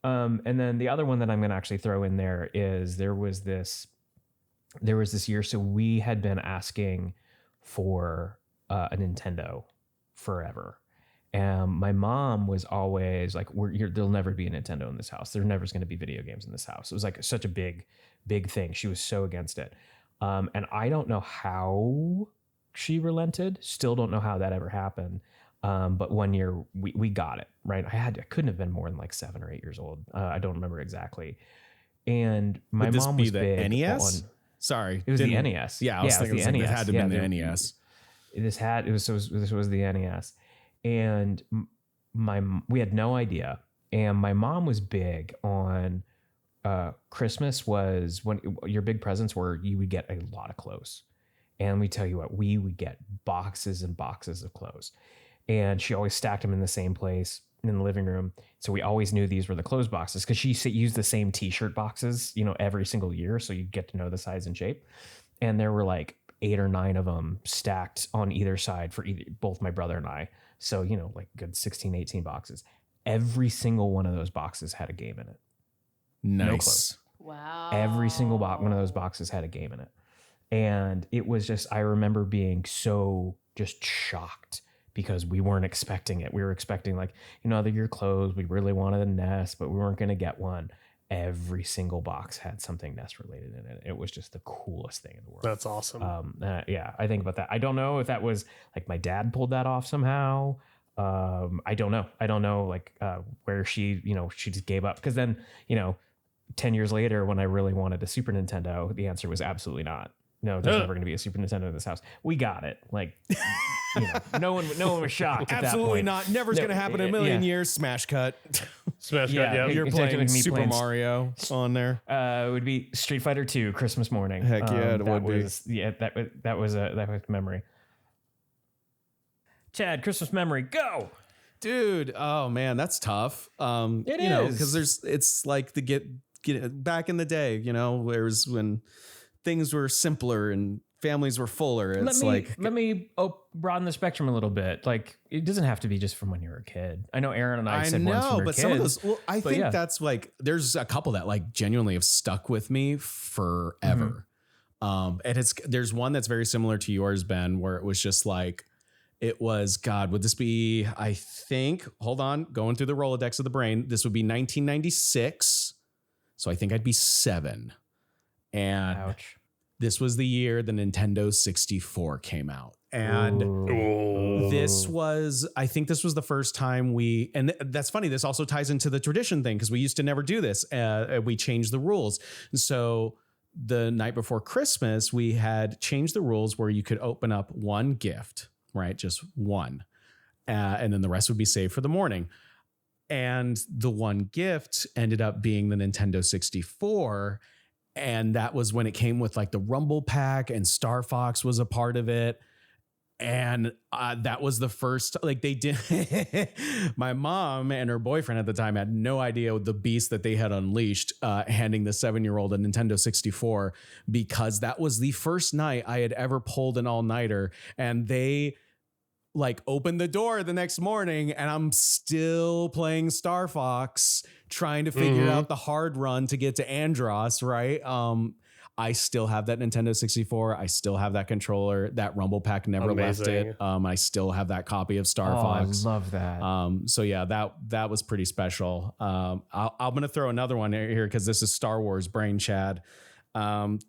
And then the other one that I'm going to actually throw in there is there was this year. So we had been asking for a Nintendo forever. And my mom was always like, there'll never be a Nintendo in this house. There never's going to be video games in this house. It was like such a big, big thing. She was so against it. And I don't know how she relented. Still don't know how that ever happened. But one year we got it right. I couldn't have been more than like 7 or 8 years old. I don't remember exactly. And my Would this mom be was the big NES? on. Sorry, It was the NES. Yeah, I was thinking it had to have been the NES. This was the NES, and we had no idea. And my mom was big on Christmas was when your big presents were you would get a lot of clothes, and we tell you what, we would get boxes and boxes of clothes, and she always stacked them in the same place in the living room. So we always knew these were the clothes boxes because she used the same t-shirt boxes, every single year. So you get to know the size and shape. And there were like 8 or 9 of them stacked on either side for both my brother and I. So, like good 16, 18 boxes. Every single one of those boxes had a game in it. Nice. No clothes. Wow. Every single one of those boxes had a game in it. And it was just, I remember being so just shocked because we weren't expecting it. We were expecting the year clothes. We really wanted a nest, but we weren't going to get one. Every single box had something nest related in it. It was just the coolest thing in the world. That's awesome. Yeah, I think about that. I don't know if that was like my dad pulled that off somehow. I don't know where she just gave up. Because then, 10 years later, when I really wanted a Super Nintendo, the answer was absolutely not. No, there's never going to be a Super Nintendo in this house. We got it. No one was shocked. Absolutely not. Never's going to happen in a million years. Smash cut. Smash cut. Yeah. You're playing Super Mario on there. It would be Street Fighter 2 Christmas morning. Heck yeah, it would be. Yeah, that was a memory. Chad, Christmas memory, go. Dude, oh man, that's tough. It is because it's like the get back in the day, whereas when things were simpler and families were fuller. Let me broaden the spectrum a little bit. Like, it doesn't have to be just from when you were a kid. I know Aaron and I said once we were kids. Some of those, I think that's there's a couple that genuinely have stuck with me forever. And there's one that's very similar to yours, Ben, where it was just it was, God, would this be, I think, hold on, going through the Rolodex of the brain. This would be 1996. So I think I'd be 7. And ouch. This was the year the Nintendo 64 came out. And I think this was the first time and that's funny. This also ties into the tradition thing because we used to never do this. We changed the rules. And so the night before Christmas, we had changed the rules where you could open up one gift, right? Just one. And then the rest would be saved for the morning. And the one gift ended up being the Nintendo 64. And that was when it came with the Rumble Pack, and Star Fox was a part of it. And that was the first, they did. My mom and her boyfriend at the time had no idea the beast that they had unleashed, handing the 7-year-old a Nintendo 64, because that was the first night I had ever pulled an all-nighter. And they opened the door the next morning, and I'm still playing Star Fox, trying to figure out the hard run to get to Andros, right? I still have that Nintendo 64. I still have that controller. That Rumble Pack never left it. I still have that copy of Star Fox. I love that. So yeah, that was pretty special. I'm going to throw another one here because this is Star Wars brain, Chad.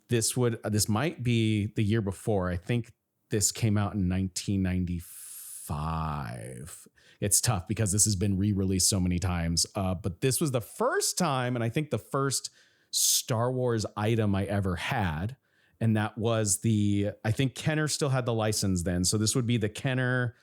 This might be the year before. I think this came out in 1995. It's tough because this has been re-released so many times. But this was the first time, and I think the first Star Wars item I ever had. And that was I think Kenner still had the license then. So this would be the Kenner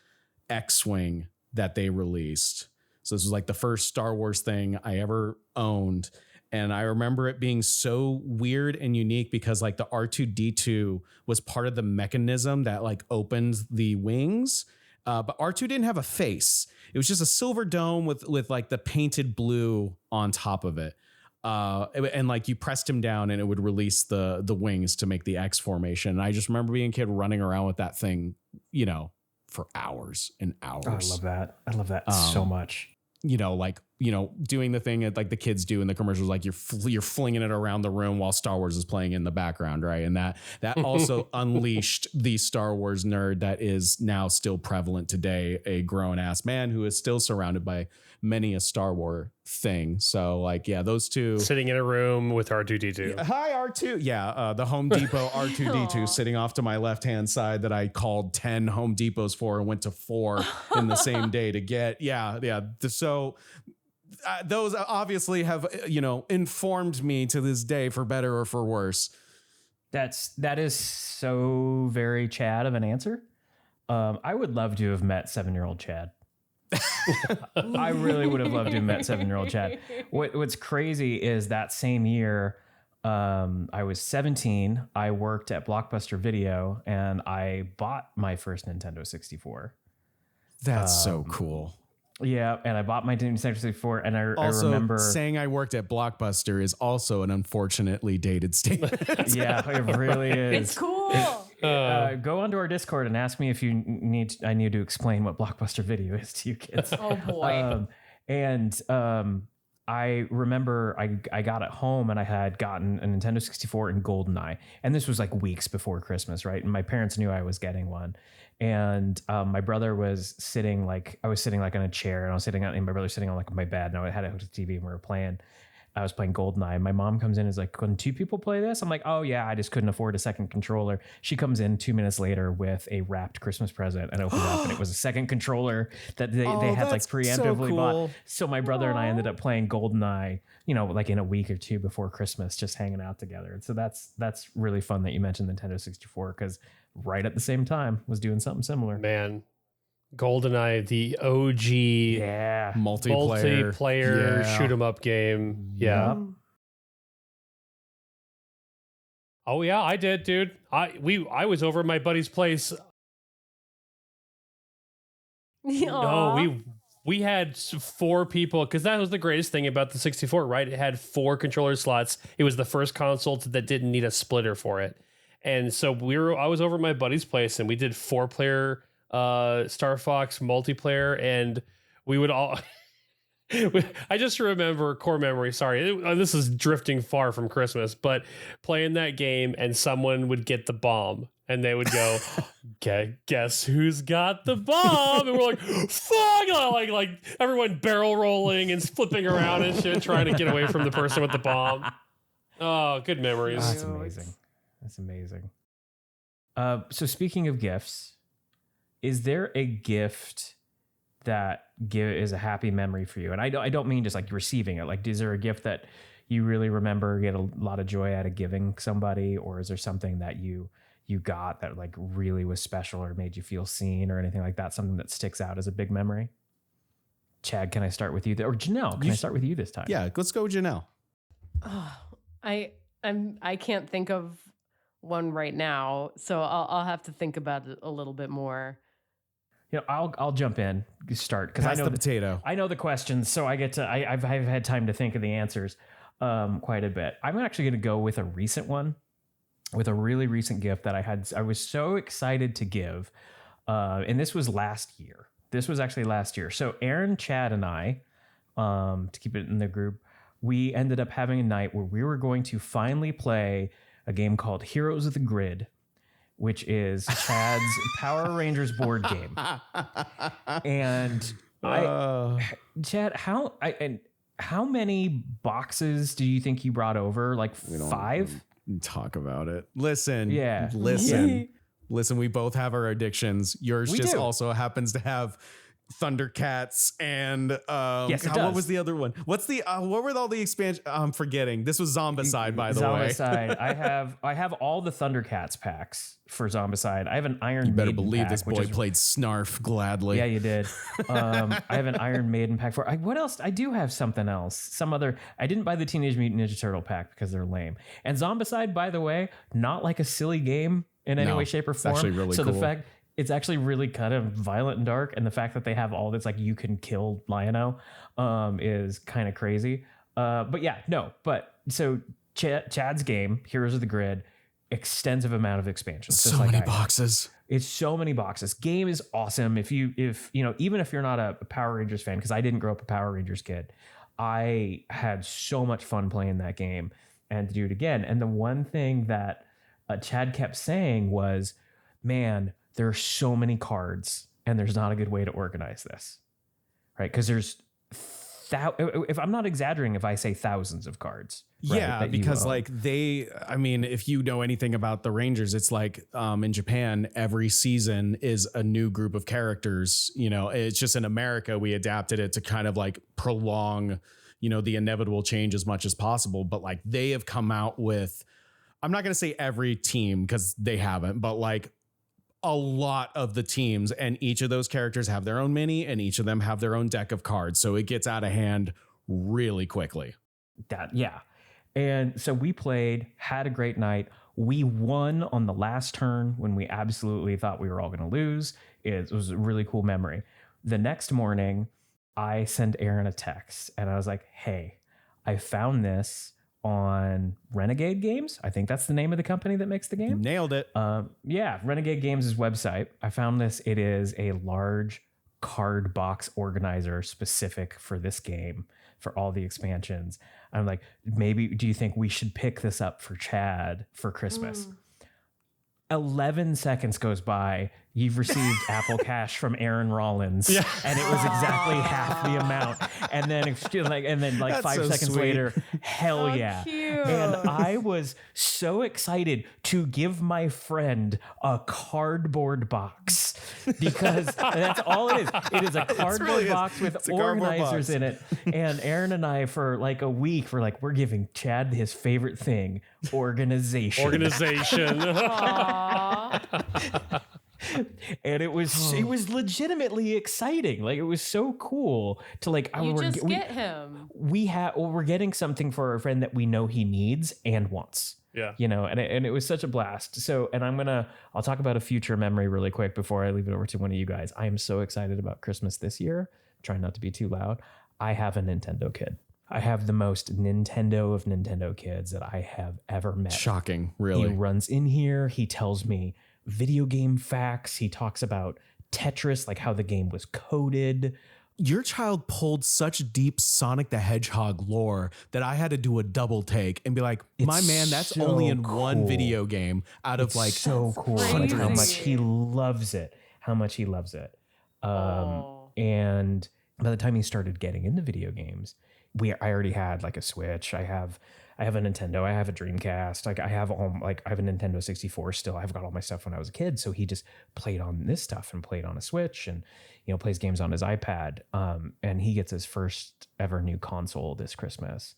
X-Wing that they released. So this was the first Star Wars thing I ever owned. And I remember it being so weird and unique because the R2-D2 was part of the mechanism that opened the wings. But R2 didn't have a face. It was just a silver dome with the painted blue on top of it. And you pressed him down and it would release the wings to make the X formation. And I just remember being a kid running around with that thing, for hours and hours. Oh, I love that. I love that so much. doing the thing that like the kids do in the commercials, like you're flinging it around the room while Star Wars is playing in the background, right? And that also unleashed the Star Wars nerd that is now still prevalent today, a grown ass man who is still surrounded by many a Star Wars thing. So like, yeah, those two sitting in a room with R2D2. Hi R2. Yeah, the Home Depot R2D2 sitting off to my left hand side that I called 10 Home Depots for and went to 4 in the same day to get. Yeah. So those obviously have informed me to this day for better or for worse. That is so very Chad of an answer. I would love to have met 7-year-old Chad. I really would have loved to have met 7-year-old Chad. What's crazy is that same year, I was 17. I worked at Blockbuster Video and I bought my first Nintendo 64. That's so cool. Yeah, and I bought my Nintendo 64, and I remember saying I worked at Blockbuster is also an unfortunately dated statement. Yeah, it really is. It's cool. Go onto our Discord and ask me if I need to explain what Blockbuster Video is to you kids. Oh boy. I remember I got it home and I had gotten a Nintendo 64 and GoldenEye, and this was like weeks before Christmas, right? And my parents knew I was getting one. And my brother was sitting I was sitting like on a chair, and and my brother was sitting on like my bed, and I had it hooked to the TV, and I was playing GoldenEye. My mom comes in and is like, "Can 2 people play this?" I'm like, "Oh yeah, I just couldn't afford a second controller." She comes in 2 minutes later with a wrapped Christmas present and opened up, and it was a second controller that they had like preemptively bought. So my brother and I ended up playing GoldenEye, like in a week or 2 before Christmas, just hanging out together. And so that's really fun that you mentioned Nintendo 64, because right at the same time was doing something similar. Man, GoldenEye, the OG multiplayer shoot 'em up game. Yeah. Oh yeah, I did, dude. I was over at my buddy's place. No, we had 4 people, because that was the greatest thing about the 64, right? It had 4 controller slots. It was the first console that didn't need a splitter for it. And so I was over at my buddy's place, and we did 4-player Star Fox multiplayer, and we would all I just remember core memory, sorry, this is drifting far from Christmas, but playing that game and someone would get the bomb and they would go, "Okay, guess who's got the bomb?" And we're like, "Fuck!" Like everyone barrel rolling and flipping around and shit, trying to get away from the person with the bomb. Oh, good memories. Oh, that's amazing. That's amazing. So speaking of gifts, is there a gift that is a happy memory for you? And I don't mean just like receiving it. Like, is there a gift that you really remember, get a lot of joy out of giving somebody, or is there something that you got that like really was special or made you feel seen or anything like that? Something that sticks out as a big memory? Chad, can I start with you? Or Janelle, can I start with you this time? Yeah, let's go with Janelle. Oh, I can't think of one right now, so I'll have to think about it a little bit more. I'll jump in, start, because I know the potato. I know the questions, so I get to. I've had time to think of the answers quite a bit. I'm actually going to go with a recent one, with a really recent gift that I was so excited to give, and this was last year. This was actually last year. So Aaron, Chad, and I, to keep it in the group, we ended up having a night where we were going to finally play a game called Heroes of the Grid, which is Chad's Power Rangers board game. And Chad, how many boxes do you think you brought over? Like 5? Talk about it. Listen. Yeah. Listen, we both have our addictions. Yours also happens to have Thundercats and yes, what was the other one? What were all the expansion? I'm forgetting. This was Zombicide, by the way. Zombicide. I have all the Thundercats packs for Zombicide. I have an Iron Maiden. You better believe pack, this boy played Snarf gladly. Yeah, you did. I have an Iron Maiden pack for. What else? I do have something else. Some other. I didn't buy the Teenage Mutant Ninja Turtle pack because they're lame. And Zombicide, by the way, not like a silly game in any way, shape, or form. It's actually really cool. The fact. It's actually really kind of violent and dark, and the fact that they have all this, like, you can kill Lion-O, is kind of crazy. So Chad's game, Heroes of the Grid, extensive amount of expansions. So many boxes. It's so many boxes. Game is awesome. If you know, even if you're not a Power Rangers fan, because I didn't grow up a Power Rangers kid, I had so much fun playing that game and to do it again. And the one thing that Chad kept saying was, man, there are so many cards and there's not a good way to organize this, right? Because there's, if I'm not exaggerating, if I say thousands of cards. Right, yeah, because like if you know anything about the Rangers, it's like in Japan, every season is a new group of characters. You know, it's just in America, we adapted it to kind of like prolong, you know, the inevitable change as much as possible. But like they have come out with, I'm not going to say every team because they haven't, but like a lot of the teams, and each of those characters have their own mini and each of them have their own deck of cards. So it gets out of hand really quickly. Yeah. And so we played, had a great night. We won on the last turn when we absolutely thought we were all going to lose. It was a really cool memory. The next morning, I sent Aaron a text and I was like, hey, I found this on Renegade Games. I think that's the name of the company that makes the game. Nailed it. Yeah, Renegade Games' website. I found this. It is a large card box organizer specific for this game, for all the expansions. I'm like, maybe, do you think we should pick this up for Chad for Christmas? 11 seconds goes by. You've received Apple Cash from Aaron Rollins, and it was exactly half the amount. And then, like 5 seconds later, hell yeah! Cute. And I was so excited to give my friend a cardboard box because that's all it is. It is a cardboard box with organizers in it. And Aaron and I, for like a week, we're giving Chad his favorite thing: organization. And it was legitimately exciting. Like, it was so cool to like, get him. We're getting something for our friend that we know he needs and wants. Yeah. You know, and it was such a blast. So, and I'll talk about a future memory really quick before I leave it over to one of you guys. I am so excited about Christmas this year. Trying not to be too loud. I have a Nintendo kid. I have the most Nintendo of Nintendo kids that I have ever met. Shocking, really. He runs in here. He tells me video game facts. He talks about Tetris, like how the game was coded. Your child pulled such deep Sonic the Hedgehog lore that I had to do a double take and be like, my man, that's so only in cool. one video game out of like so cool. Like how much he loves it. And by the time he started getting into video games, I already had like a Switch. I have a Nintendo. I have a Dreamcast. Like I have a Nintendo 64 still. I've got all my stuff when I was a kid. So he just played on this stuff and played on a Switch and, you know, plays games on his iPad. And he gets his first ever new console this Christmas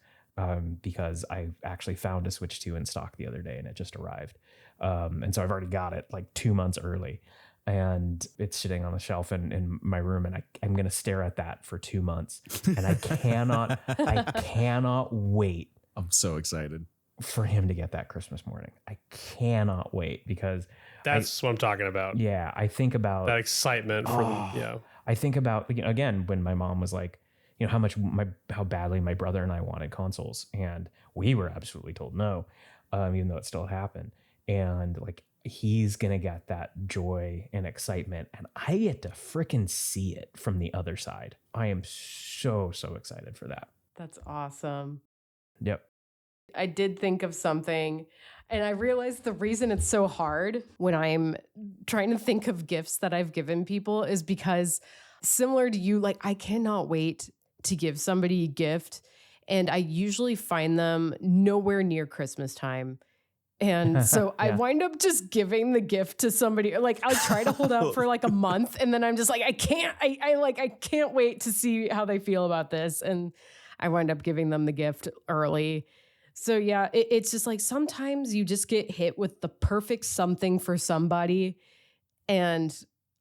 because I actually found a Switch 2 in stock the other day and it just arrived. And so I've already got it like 2 months early. And it's sitting on a shelf in my room, and I'm going to stare at that for 2 months. And I cannot wait. I'm so excited for him to get that Christmas morning. I cannot wait because that's what I'm talking about. Yeah, I think about that excitement I think about, again, when my mom was like, you know, how badly my brother and I wanted consoles, and we were absolutely told no, even though it still happened. And like, he's gonna get that joy and excitement, and I get to freaking see it from the other side. I am so excited for that. That's awesome. Yep. I did think of something, and I realized the reason it's so hard when I'm trying to think of gifts that I've given people is because, similar to you, like I cannot wait to give somebody a gift, and I usually find them nowhere near Christmas time. And so I wind up just giving the gift to somebody. Like I'll try to hold out for like a month, and then I'm just like, I can't wait to see how they feel about this. And I wind up giving them the gift early. So yeah, it's just like sometimes you just get hit with the perfect something for somebody. And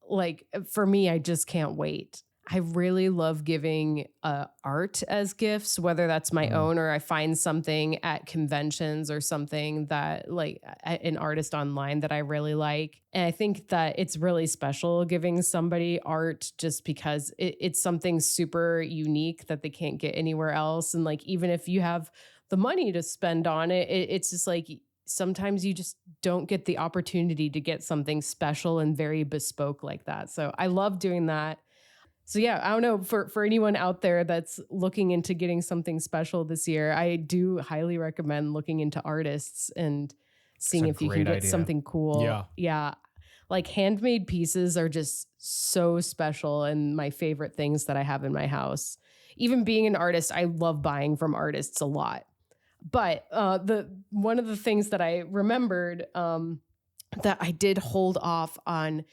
like for me, I just can't wait. I really love giving art as gifts, whether that's my own or I find something at conventions or something that like an artist online that I really like. And I think that it's really special giving somebody art just because it's something super unique that they can't get anywhere else. And like, even if you have the money to spend on it, it's just like sometimes you just don't get the opportunity to get something special and very bespoke like that. So I love doing that. So yeah, I don't know, for anyone out there that's looking into getting something special this year, I do highly recommend looking into artists and seeing if you can get something cool. Yeah. Yeah. Like handmade pieces are just so special and my favorite things that I have in my house. Even being an artist, I love buying from artists a lot. But one of the things that I remembered that I did hold off on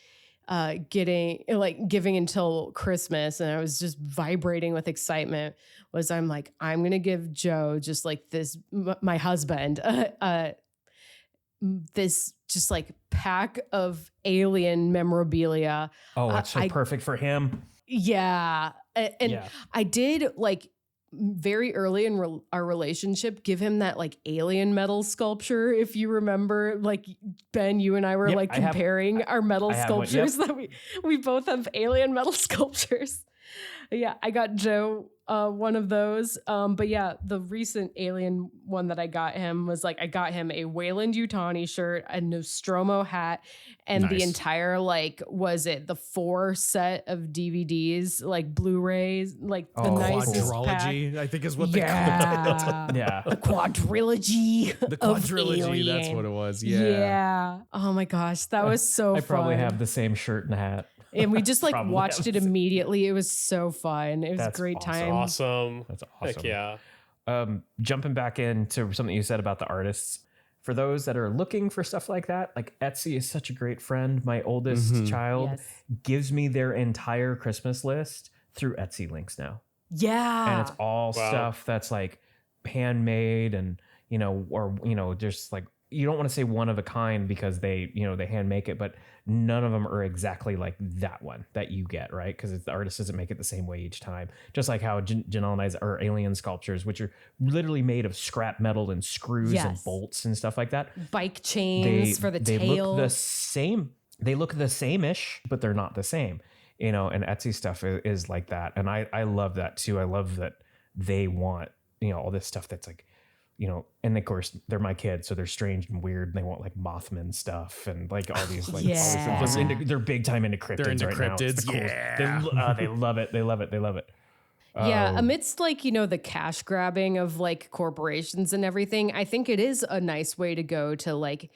giving until Christmas, and I was just vibrating with excitement, was I'm going to give Joe just like this, my husband, this just like pack of Alien memorabilia. Oh, that's so perfect for him. Yeah. And I did like very early in our relationship, give him that like alien metal sculpture. If you remember, like Ben, you and I were like comparing our metal sculptures that we both have alien metal sculptures. Yeah, I got Joe one of those. But yeah, the recent alien one that I got him was like, I got him a Weyland-Yutani shirt, a Nostromo hat, and the entire, like, was it the 4 set of DVDs, like Blu-rays, like the nicest quadrilogy, pack. I think is what they call it. Yeah. The quadrilogy. The quadrilogy, that's what it was. Yeah. Yeah. Oh my gosh, that was so fun. I probably have the same shirt and hat. And we just like watched it immediately. It was so fun. It was a great That's time. awesome. That's awesome. Heck yeah. Jumping back into something you said about the artists, for those that are looking for stuff like that, like Etsy is such a great friend. My oldest child gives me their entire Christmas list through Etsy links now. Yeah. And it's all stuff that's like handmade and, just like, you don't want to say one of a kind because they hand make it, but none of them are exactly like that one that you get, right? Because the artist doesn't make it the same way each time. Just like how Janelle and I's are alien sculptures, which are literally made of scrap metal and screws and bolts and stuff like that. Bike chains for the tail. They look the same. They look the same-ish, but they're not the same. And Etsy stuff is like that. And I love that too. I love that they want, all this stuff that's like, and of course they're my kids, so they're strange and weird. And they want like Mothman stuff and like all these like all these things. They're big time into cryptids. They're into cryptids. They love it. They love it. They love it. Yeah, amidst like, the cash grabbing of like corporations and everything, I think it is a nice way to go to like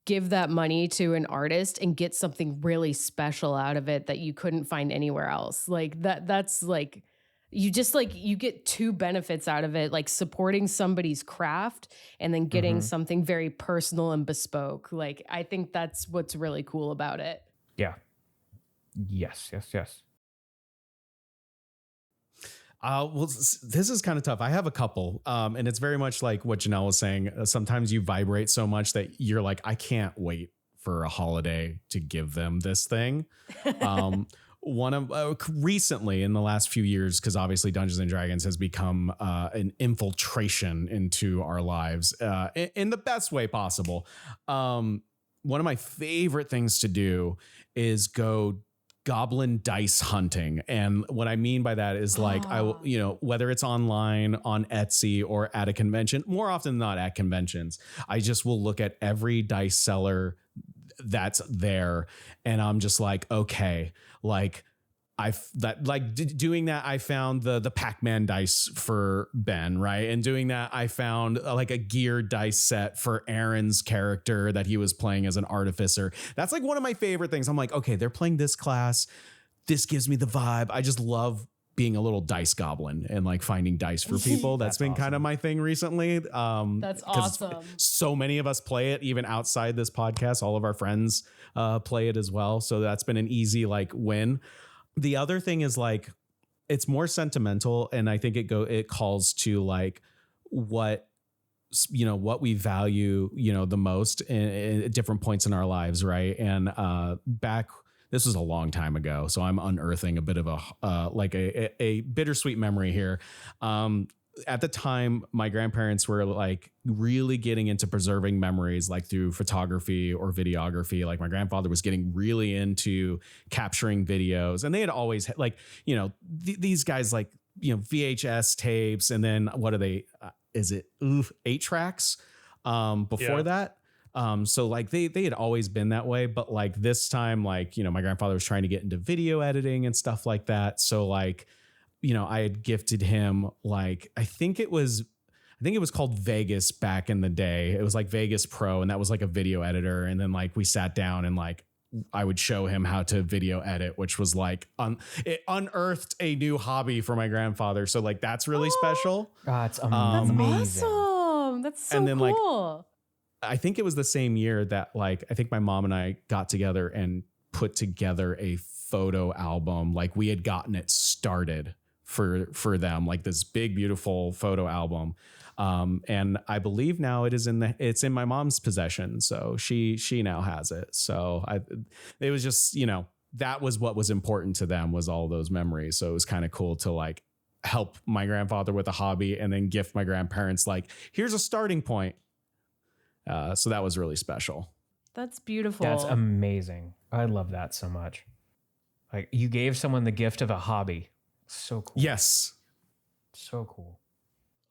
give that money to an artist and get something really special out of it that you couldn't find anywhere else. Like that's like, you just like, you get 2 benefits out of it, like supporting somebody's craft and then getting something very personal and bespoke. Like, I think that's what's really cool about it. Yeah. Yes. Well, this is kind of tough. I have a couple, and it's very much like what Janelle was saying. Sometimes you vibrate so much that you're like, I can't wait for a holiday to give them this thing. One of recently in the last few years, because obviously Dungeons and Dragons has become an infiltration into our lives in the best way possible. One of my favorite things to do is go goblin dice hunting. And what I mean by that is like, I will, whether it's online on Etsy or at a convention, more often than not at conventions, I just will look at every dice seller that's there. And I'm just like, okay, like doing that, I found the Pac-Man dice for Ben, right? And doing that, I found like a gear dice set for Aaron's character that he was playing as an artificer. That's like one of my favorite things. I'm like, okay, they're playing this class. This gives me the vibe. I just love being a little dice goblin and like finding dice for people. That's been awesome. Kind of my thing recently. That's awesome. So many of us play it, even outside this podcast. All of our friends play it as well. So that's been an easy like win. The other thing is like, it's more sentimental. And I think it calls to like what we value, the most in different points in our lives. Right. And this was a long time ago, so I'm unearthing a bit of a bittersweet memory here. At the time, my grandparents were like really getting into preserving memories, like through photography or videography. Like my grandfather was getting really into capturing videos, and they had always like, these guys like, VHS tapes. And then what are they? Is it 8 tracks? before that. So like they had always been that way, but like this time, like, my grandfather was trying to get into video editing and stuff like that. So like, I had gifted him like, I think it was called Vegas back in the day. It was like Vegas Pro, and that was like a video editor. And then like we sat down and like I would show him how to video edit, which was like it unearthed a new hobby for my grandfather. So like that's really special. That's That's amazing. awesome. That's so And then, cool. I think it was the same year that like I think my mom and I got together and put together a photo album. Like we had gotten it started for them, like this big beautiful photo album. And I believe now it's in my mom's possession. So she now has it. So it was just, that was what was important to them, was all those memories. So it was kind of cool to like help my grandfather with a hobby and then gift my grandparents, like, here's a starting point. So that was really special. That's beautiful. That's amazing. I love that so much. Like you gave someone the gift of a hobby. So cool. Yes. So cool.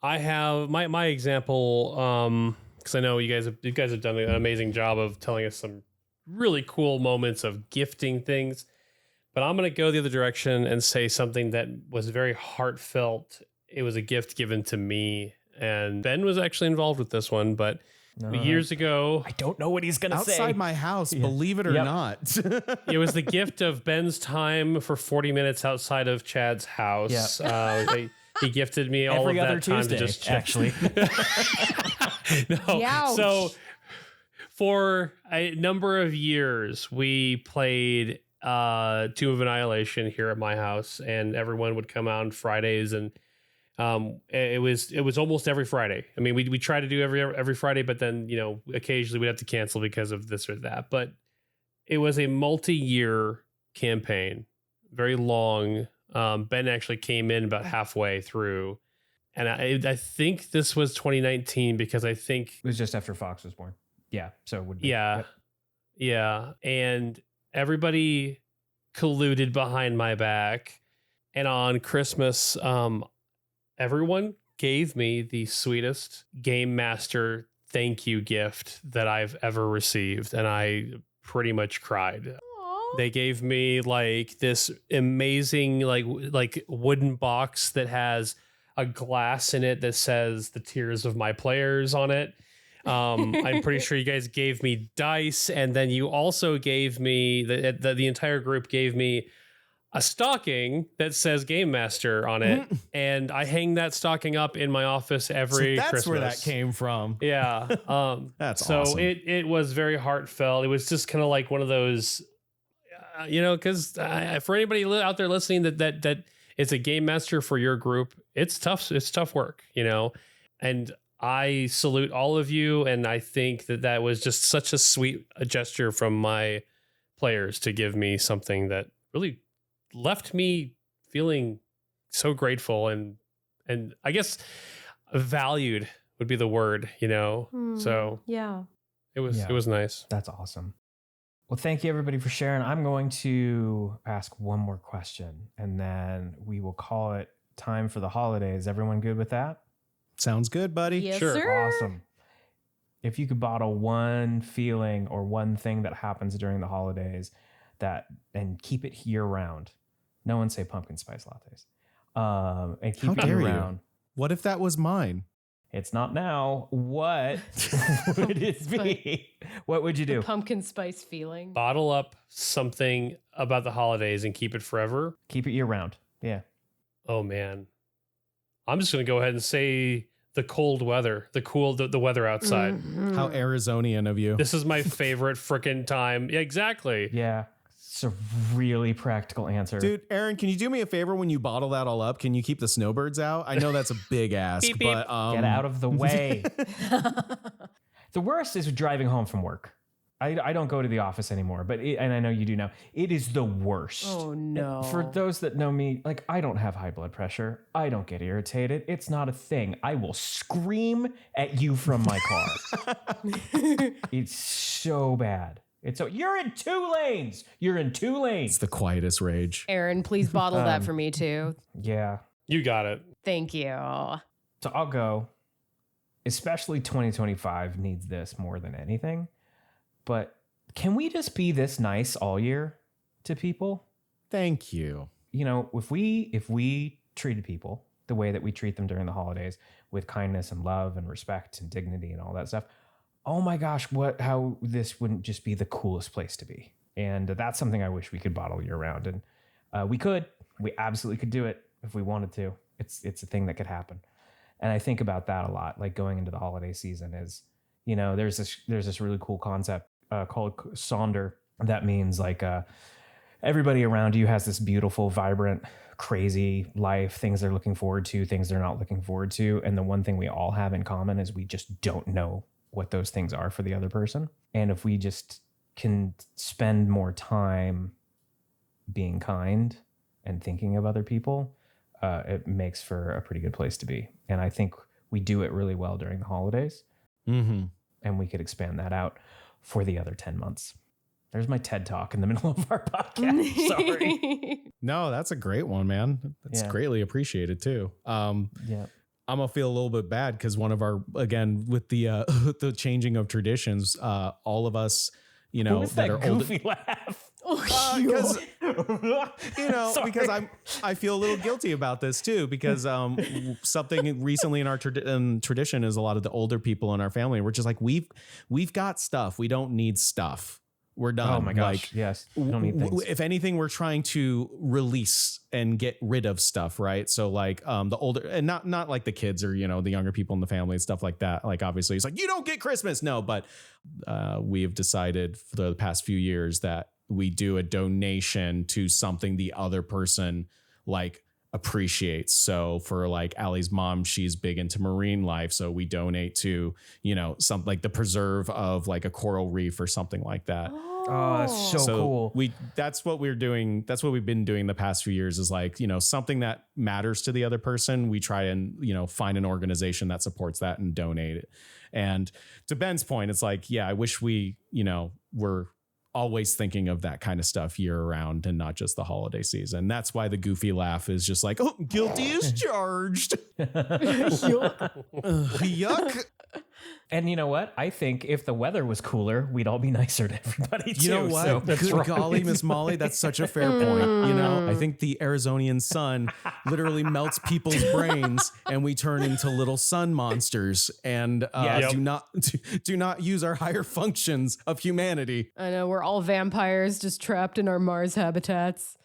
I have my example, because I know you guys have done an amazing job of telling us some really cool moments of gifting things, but I'm going to go the other direction and say something that was very heartfelt. It was a gift given to me, and Ben was actually involved with this one, but years ago, I don't know what he's going to say. Outside my house, believe it or not. it was the gift of Ben's time for 40 minutes outside of Chad's house. He gifted me all every of other that time Tuesday, to just check. actually. No. Youch. So for a number of years, we played Tomb of Annihilation here at my house, and everyone would come out on Fridays, and it was almost every Friday. I mean, we try to do every Friday, but then occasionally we'd have to cancel because of this or that. But it was a multi-year campaign, very long. Ben actually came in about halfway through, and I think this was 2019 because I think It was just after Fox was born. Yeah. So it would be. yeah, Yep. yeah, and everybody colluded behind my back, and on Christmas, everyone gave me the sweetest Game Master thank you gift that I've ever received, and I pretty much cried. Aw. They gave me like this amazing like wooden box that has a glass in it that says the tears of my players on it. I'm pretty sure you guys gave me dice, and then you also gave me the entire group gave me a stocking that says Game Master on it, and I hang that stocking up in my office every that's Christmas. where that came from. Yeah. That's so awesome. it was very heartfelt. It was just kind of like one of those, because for anybody out there listening that is a Game Master for your group, it's tough. It's tough work, and I salute all of you. And I think that was just such a sweet gesture from my players to give me something that really left me feeling so grateful and I guess valued would be the word, So Yeah. it was nice. That's awesome. Well, thank you everybody for sharing. I'm going to ask one more question and then we will call it time for the holidays. Everyone good with that? Sounds good, buddy. Yes, Sure. sir. Awesome. If you could bottle one feeling or one thing that happens during the holidays and keep it year round. No one say pumpkin spice lattes. And keep How it dare year you? round. What if that was mine? It's not now. What would it be? What would you do? Pumpkin spice feeling. Bottle up something about the holidays and keep it forever. Keep it year round. Yeah. Oh man. I'm just going to go ahead and say the cold weather, the weather outside. Mhm. How Arizonian of you. This is my favorite freaking time. Yeah, exactly. Yeah. It's a really practical answer. Dude, Aaron, can you do me a favor when you bottle that all up? Can you keep the snowbirds out? I know that's a big ask, Beep, beep. but Get out of the way. The worst is driving home from work. I don't go to the office anymore, and I know you do now. It is the worst. Oh no. For those that know me, like I don't have high blood pressure. I don't get irritated. It's not a thing. I will scream at you from my car. It's so bad. You're in 2 lanes. You're in 2 lanes. It's the quietest rage. Aaron, please bottle that for me too. Yeah. You got it. Thank you. So I'll go. especially 2025 needs this more than anything. But can we just be this nice all year to people? Thank you. You know, if we treated people the way that we treat them during the holidays with kindness and love and respect and dignity and all that stuff, oh my gosh, how this wouldn't just be the coolest place to be. And that's something I wish we could bottle year round. And we absolutely could do it if we wanted to. It's a thing that could happen. And I think about that a lot, like going into the holiday season is, you know, there's this really cool concept called Sonder. That means like everybody around you has this beautiful, vibrant, crazy life, things they're looking forward to, things they're not looking forward to. And the one thing we all have in common is we just don't know what those things are for the other person. And if we just can spend more time being kind and thinking of other people, it makes for a pretty good place to be. And I think we do it really well during the holidays. Mm-hmm. And we could expand that out for the other 10 months. There's my TED talk in the middle of our podcast. Sorry. No, that's a great one, man. That's greatly apprecited too. Yeah. I'm gonna feel a little bit bad because one of our, again, with the the changing of traditions, all of us, you know, that are goofy older. laugh. Because you know, because I feel a little guilty about this too, because something recently in our tradition is a lot of the older people in our family. We're just like we've got stuff. We don't need stuff. We're done. Oh my gosh. Like, yes. We don't need things. If anything, we're trying to release and get rid of stuff, right? So like the older, and not like the kids or, you know, the younger people in the family and stuff like that. Like obviously it's like, you don't get Christmas. No, but we have decided for the past few years that we do a donation to something the other person like appreciates. So for like Allie's mom, she's big into marine life. So we donate to, you know, something like the preserve of like a coral reef or something like that. Oh, that's so cool. That's what we're doing. That's what we've been doing the past few years is like, you know, something that matters to the other person. We try and, you know, find an organization that supports that and donate it. And to Ben's point, it's like, yeah, I wish we, you know, were always thinking of that kind of stuff year round and not just the holiday season. That's why the goofy laugh is just like, oh, guilty as charged. Yuck. And you know what? I think if the weather was cooler, we'd all be nicer to everybody too. You know what? So Good golly, Miss Molly, that's such a fair point. You know, I think the Arizonian sun literally melts people's brains and we turn into little sun monsters and do not use our higher functions of humanity. I know, we're all vampires just trapped in our Mars habitats.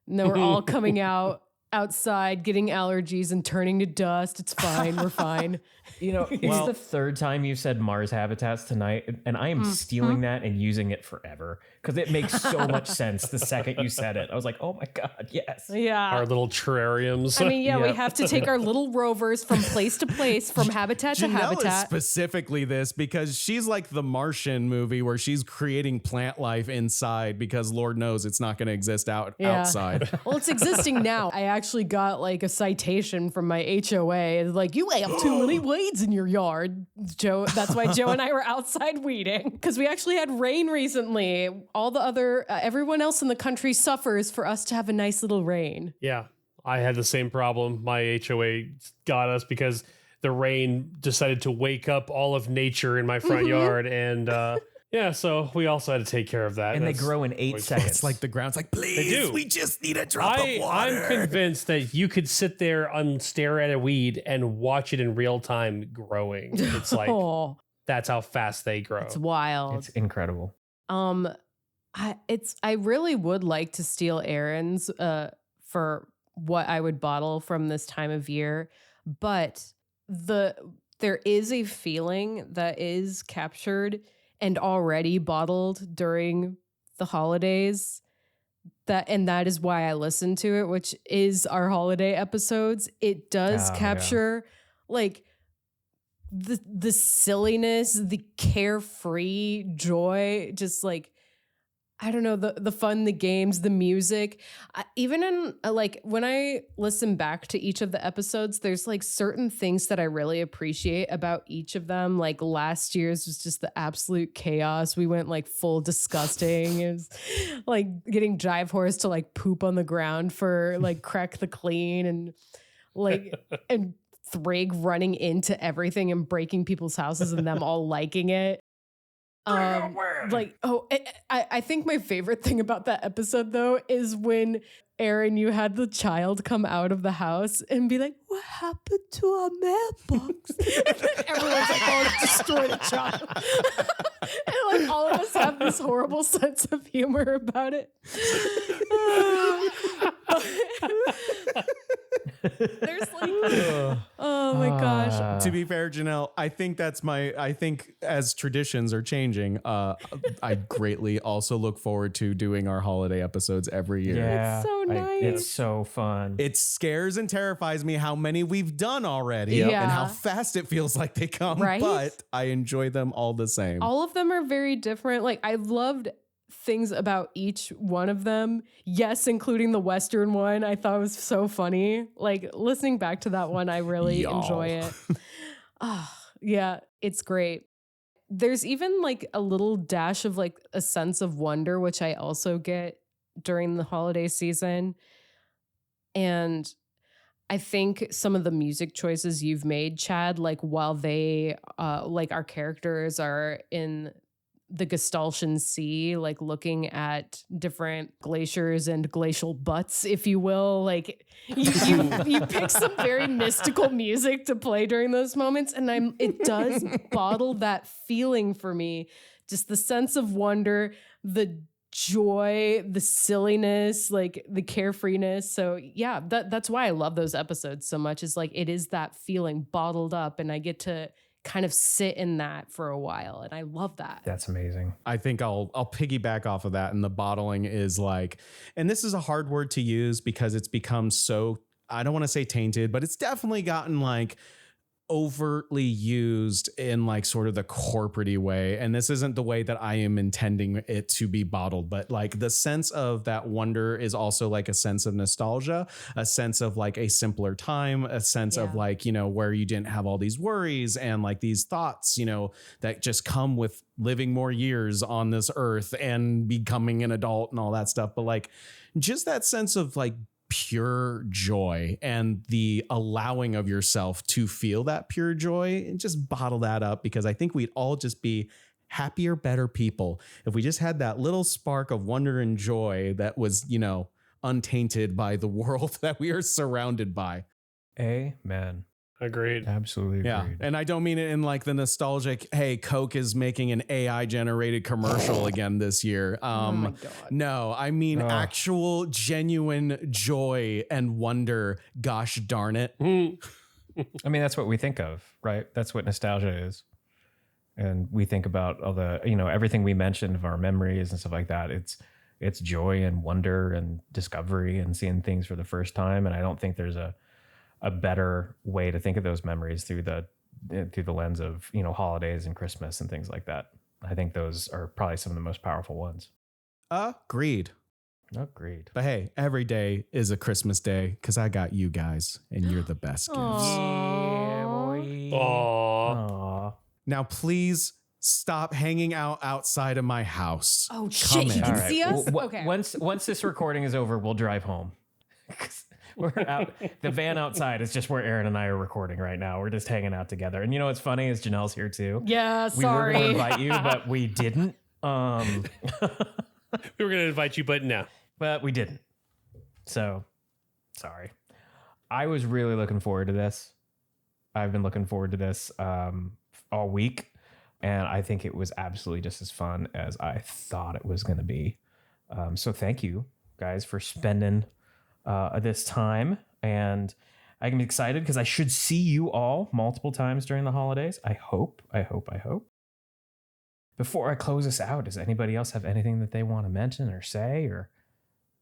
And then we're all coming outside, getting allergies and turning to dust. It's fine. We're fine. You know, it's the third time you've said Mars habitats tonight, and I am stealing that and using it forever because it makes so much sense the second you said it. I was like, oh my God, yes. Yeah. Our little terrariums. I mean, we have to take our little rovers from place to place, from habitat to Janelle habitat. Is specifically this because she's like the Martian movie where she's creating plant life inside because Lord knows it's not going to exist outside. Well, it's existing now. I actually got like a citation from my HOA. It's like, you have too many weeds in your yard, Joe. That's why Joe and I were outside weeding because we actually had rain recently. All the other, everyone else in the country suffers for us to have a nice little rain. Yeah, I had the same problem. My HOA got us because the rain decided to wake up all of nature in my front yard. And yeah, so we also had to take care of that. And they grow in 8 seconds. It's like the ground's like, please, we just need a drop of water. I'm convinced that you could sit there and stare at a weed and watch it in real time growing. It's like, that's how fast they grow. It's wild. It's incredible. I really would like to steal Aaron's for what I would bottle from this time of year, but there is a feeling that is captured and already bottled during the holidays. That is why I listen to it, which is our holiday episodes. It does capture like the silliness, the carefree joy, just like, I don't know, the fun, the games, the music. Even in like when I listen back to each of the episodes, there's like certain things that I really appreciate about each of them. Like last year's was just the absolute chaos. We went like full disgusting. It was like getting Jive Horse to like poop on the ground for like Crack the Clean and like and Thrig running into everything and breaking people's houses and them all liking it. I think my favorite thing about that episode though is when Aaron, you had the child come out of the house and be like, "What happened to our mailbox?" And then everyone's like, "Oh, destroy the child." And like all of us have this horrible sense of humor about it. There's like, oh my gosh. To be fair, Janelle, I think as traditions are changing, I greatly also look forward to doing our holiday episodes every year. Yeah, It's so nice. It's so fun. It scares and terrifies me how many we've done already Yeah. and how fast it feels like they come, Right? but I enjoy them all the same. All of them are very different. Like I loved things about each one of them. Yes, including the Western one. I thought it was so funny. Like listening back to that one, I really Y'all. enjoy it. Yeah, it's great. There's even like a little dash of like a sense of wonder, which I also get during the holiday season. And I think some of the music choices you've made, Chad, like while they, like our characters are in the Gestaltian Sea, like looking at different glaciers and glacial butts, if you will, like you pick some very mystical music to play during those moments, and it does bottle that feeling for me, just the sense of wonder, the joy, the silliness, like the carefreeness. So yeah, that's why I love those episodes so much. Is like it is that feeling bottled up, and I get to kind of sit in that for a while, and I love that. That's amazing. I think I'll piggyback off of that. And the bottling is like, and this is a hard word to use because it's become so, I don't want to say tainted, but it's definitely gotten like overtly used in like sort of the corporate-y way. And this isn't the way that I am intending it to be bottled, but like the sense of that wonder is also like a sense of nostalgia, a sense of like a simpler time, a sense of like, you know, where you didn't have all these worries and like these thoughts, you know, that just come with living more years on this earth and becoming an adult and all that stuff. But like just that sense of like pure joy and the allowing of yourself to feel that pure joy, and just bottle that up, because I think we'd all just be happier, better people if we just had that little spark of wonder and joy that was, you know, untainted by the world that we are surrounded by. Amen. Agreed. Absolutely agreed. Yeah. And I don't mean it in like the nostalgic, hey, Coke is making an AI generated commercial again this year. Oh my God. No, I mean actual genuine joy and wonder. Gosh darn it. I mean, that's what we think of, right? That's what nostalgia is. And we think about all the, you know, everything we mentioned of our memories and stuff like that. It's joy and wonder and discovery and seeing things for the first time. And I don't think there's a better way to think of those memories through the lens of, you know, holidays and Christmas and things like that. I think those are probably some of the most powerful ones. Agreed. Agreed. But hey, every day is a Christmas day because I got you guys and you're the best gifts. Yeah, boy. Aww. Now, please stop hanging out outside of my house. Oh shit, he in. can All right. see us? Okay. Once this recording is over, we'll drive home. We're out. The van outside is just where Aaron and I are recording right now. We're just hanging out together. And you know what's funny is Janelle's here too. Yeah, We were going to sorry. invite you, but we didn't. We were going to invite you, but no. But we didn't. So, sorry. I was really looking forward to this. I've been looking forward to this all week. And I think it was absolutely just as fun as I thought it was going to be. So thank you guys for spending this time. And I'm excited because I should see you all multiple times during the holidays. I hope. Before I close this out, does anybody else have anything that they want to mention or say? Or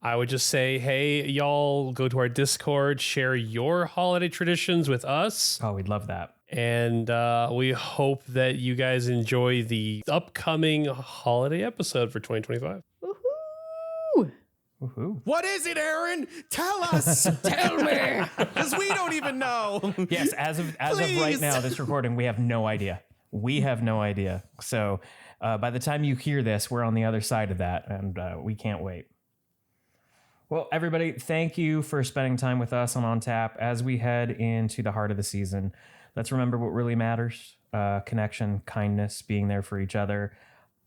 I would just say, hey, y'all go to our Discord, share your holiday traditions with us. oh, we'd love that. And we hope that you guys enjoy the upcoming holiday episode for 2025. Woohoo! Woohoo. What is it, Aaron? Tell us. Tell me. Because we don't even know. Yes, as of right Please. now, this recording, we have no idea. We have no idea. So by the time you hear this, we're on the other side of that, and we can't wait. Well, everybody, thank you for spending time with us on Tap as we head into the heart of the season. Let's remember what really matters: connection, kindness, being there for each other.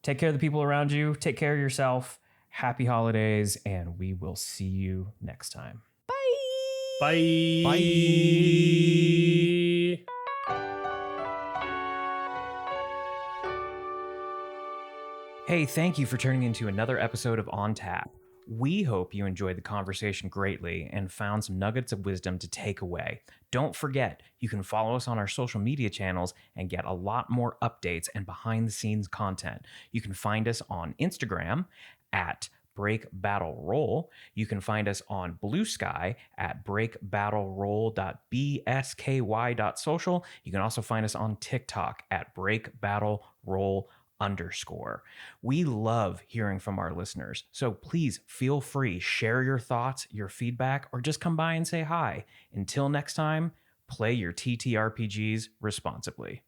Take care of the people around you. Take care of yourself. Happy holidays, and we will see you next time. Bye. Bye. Hey, thank you for turning into another episode of On Tap. We hope you enjoyed the conversation greatly and found some nuggets of wisdom to take away. Don't forget, you can follow us on our social media channels and get a lot more updates and behind the scenes content. You can find us on Instagram at breakbattleroll. You can find us on Blue Sky at breakbattleroll.bsky.social. You can also find us on TikTok at breakbattleroll_. We love hearing from our listeners, so please feel free, share your thoughts, your feedback, or just come by and say hi. Until next time, play your TTRPGs responsibly.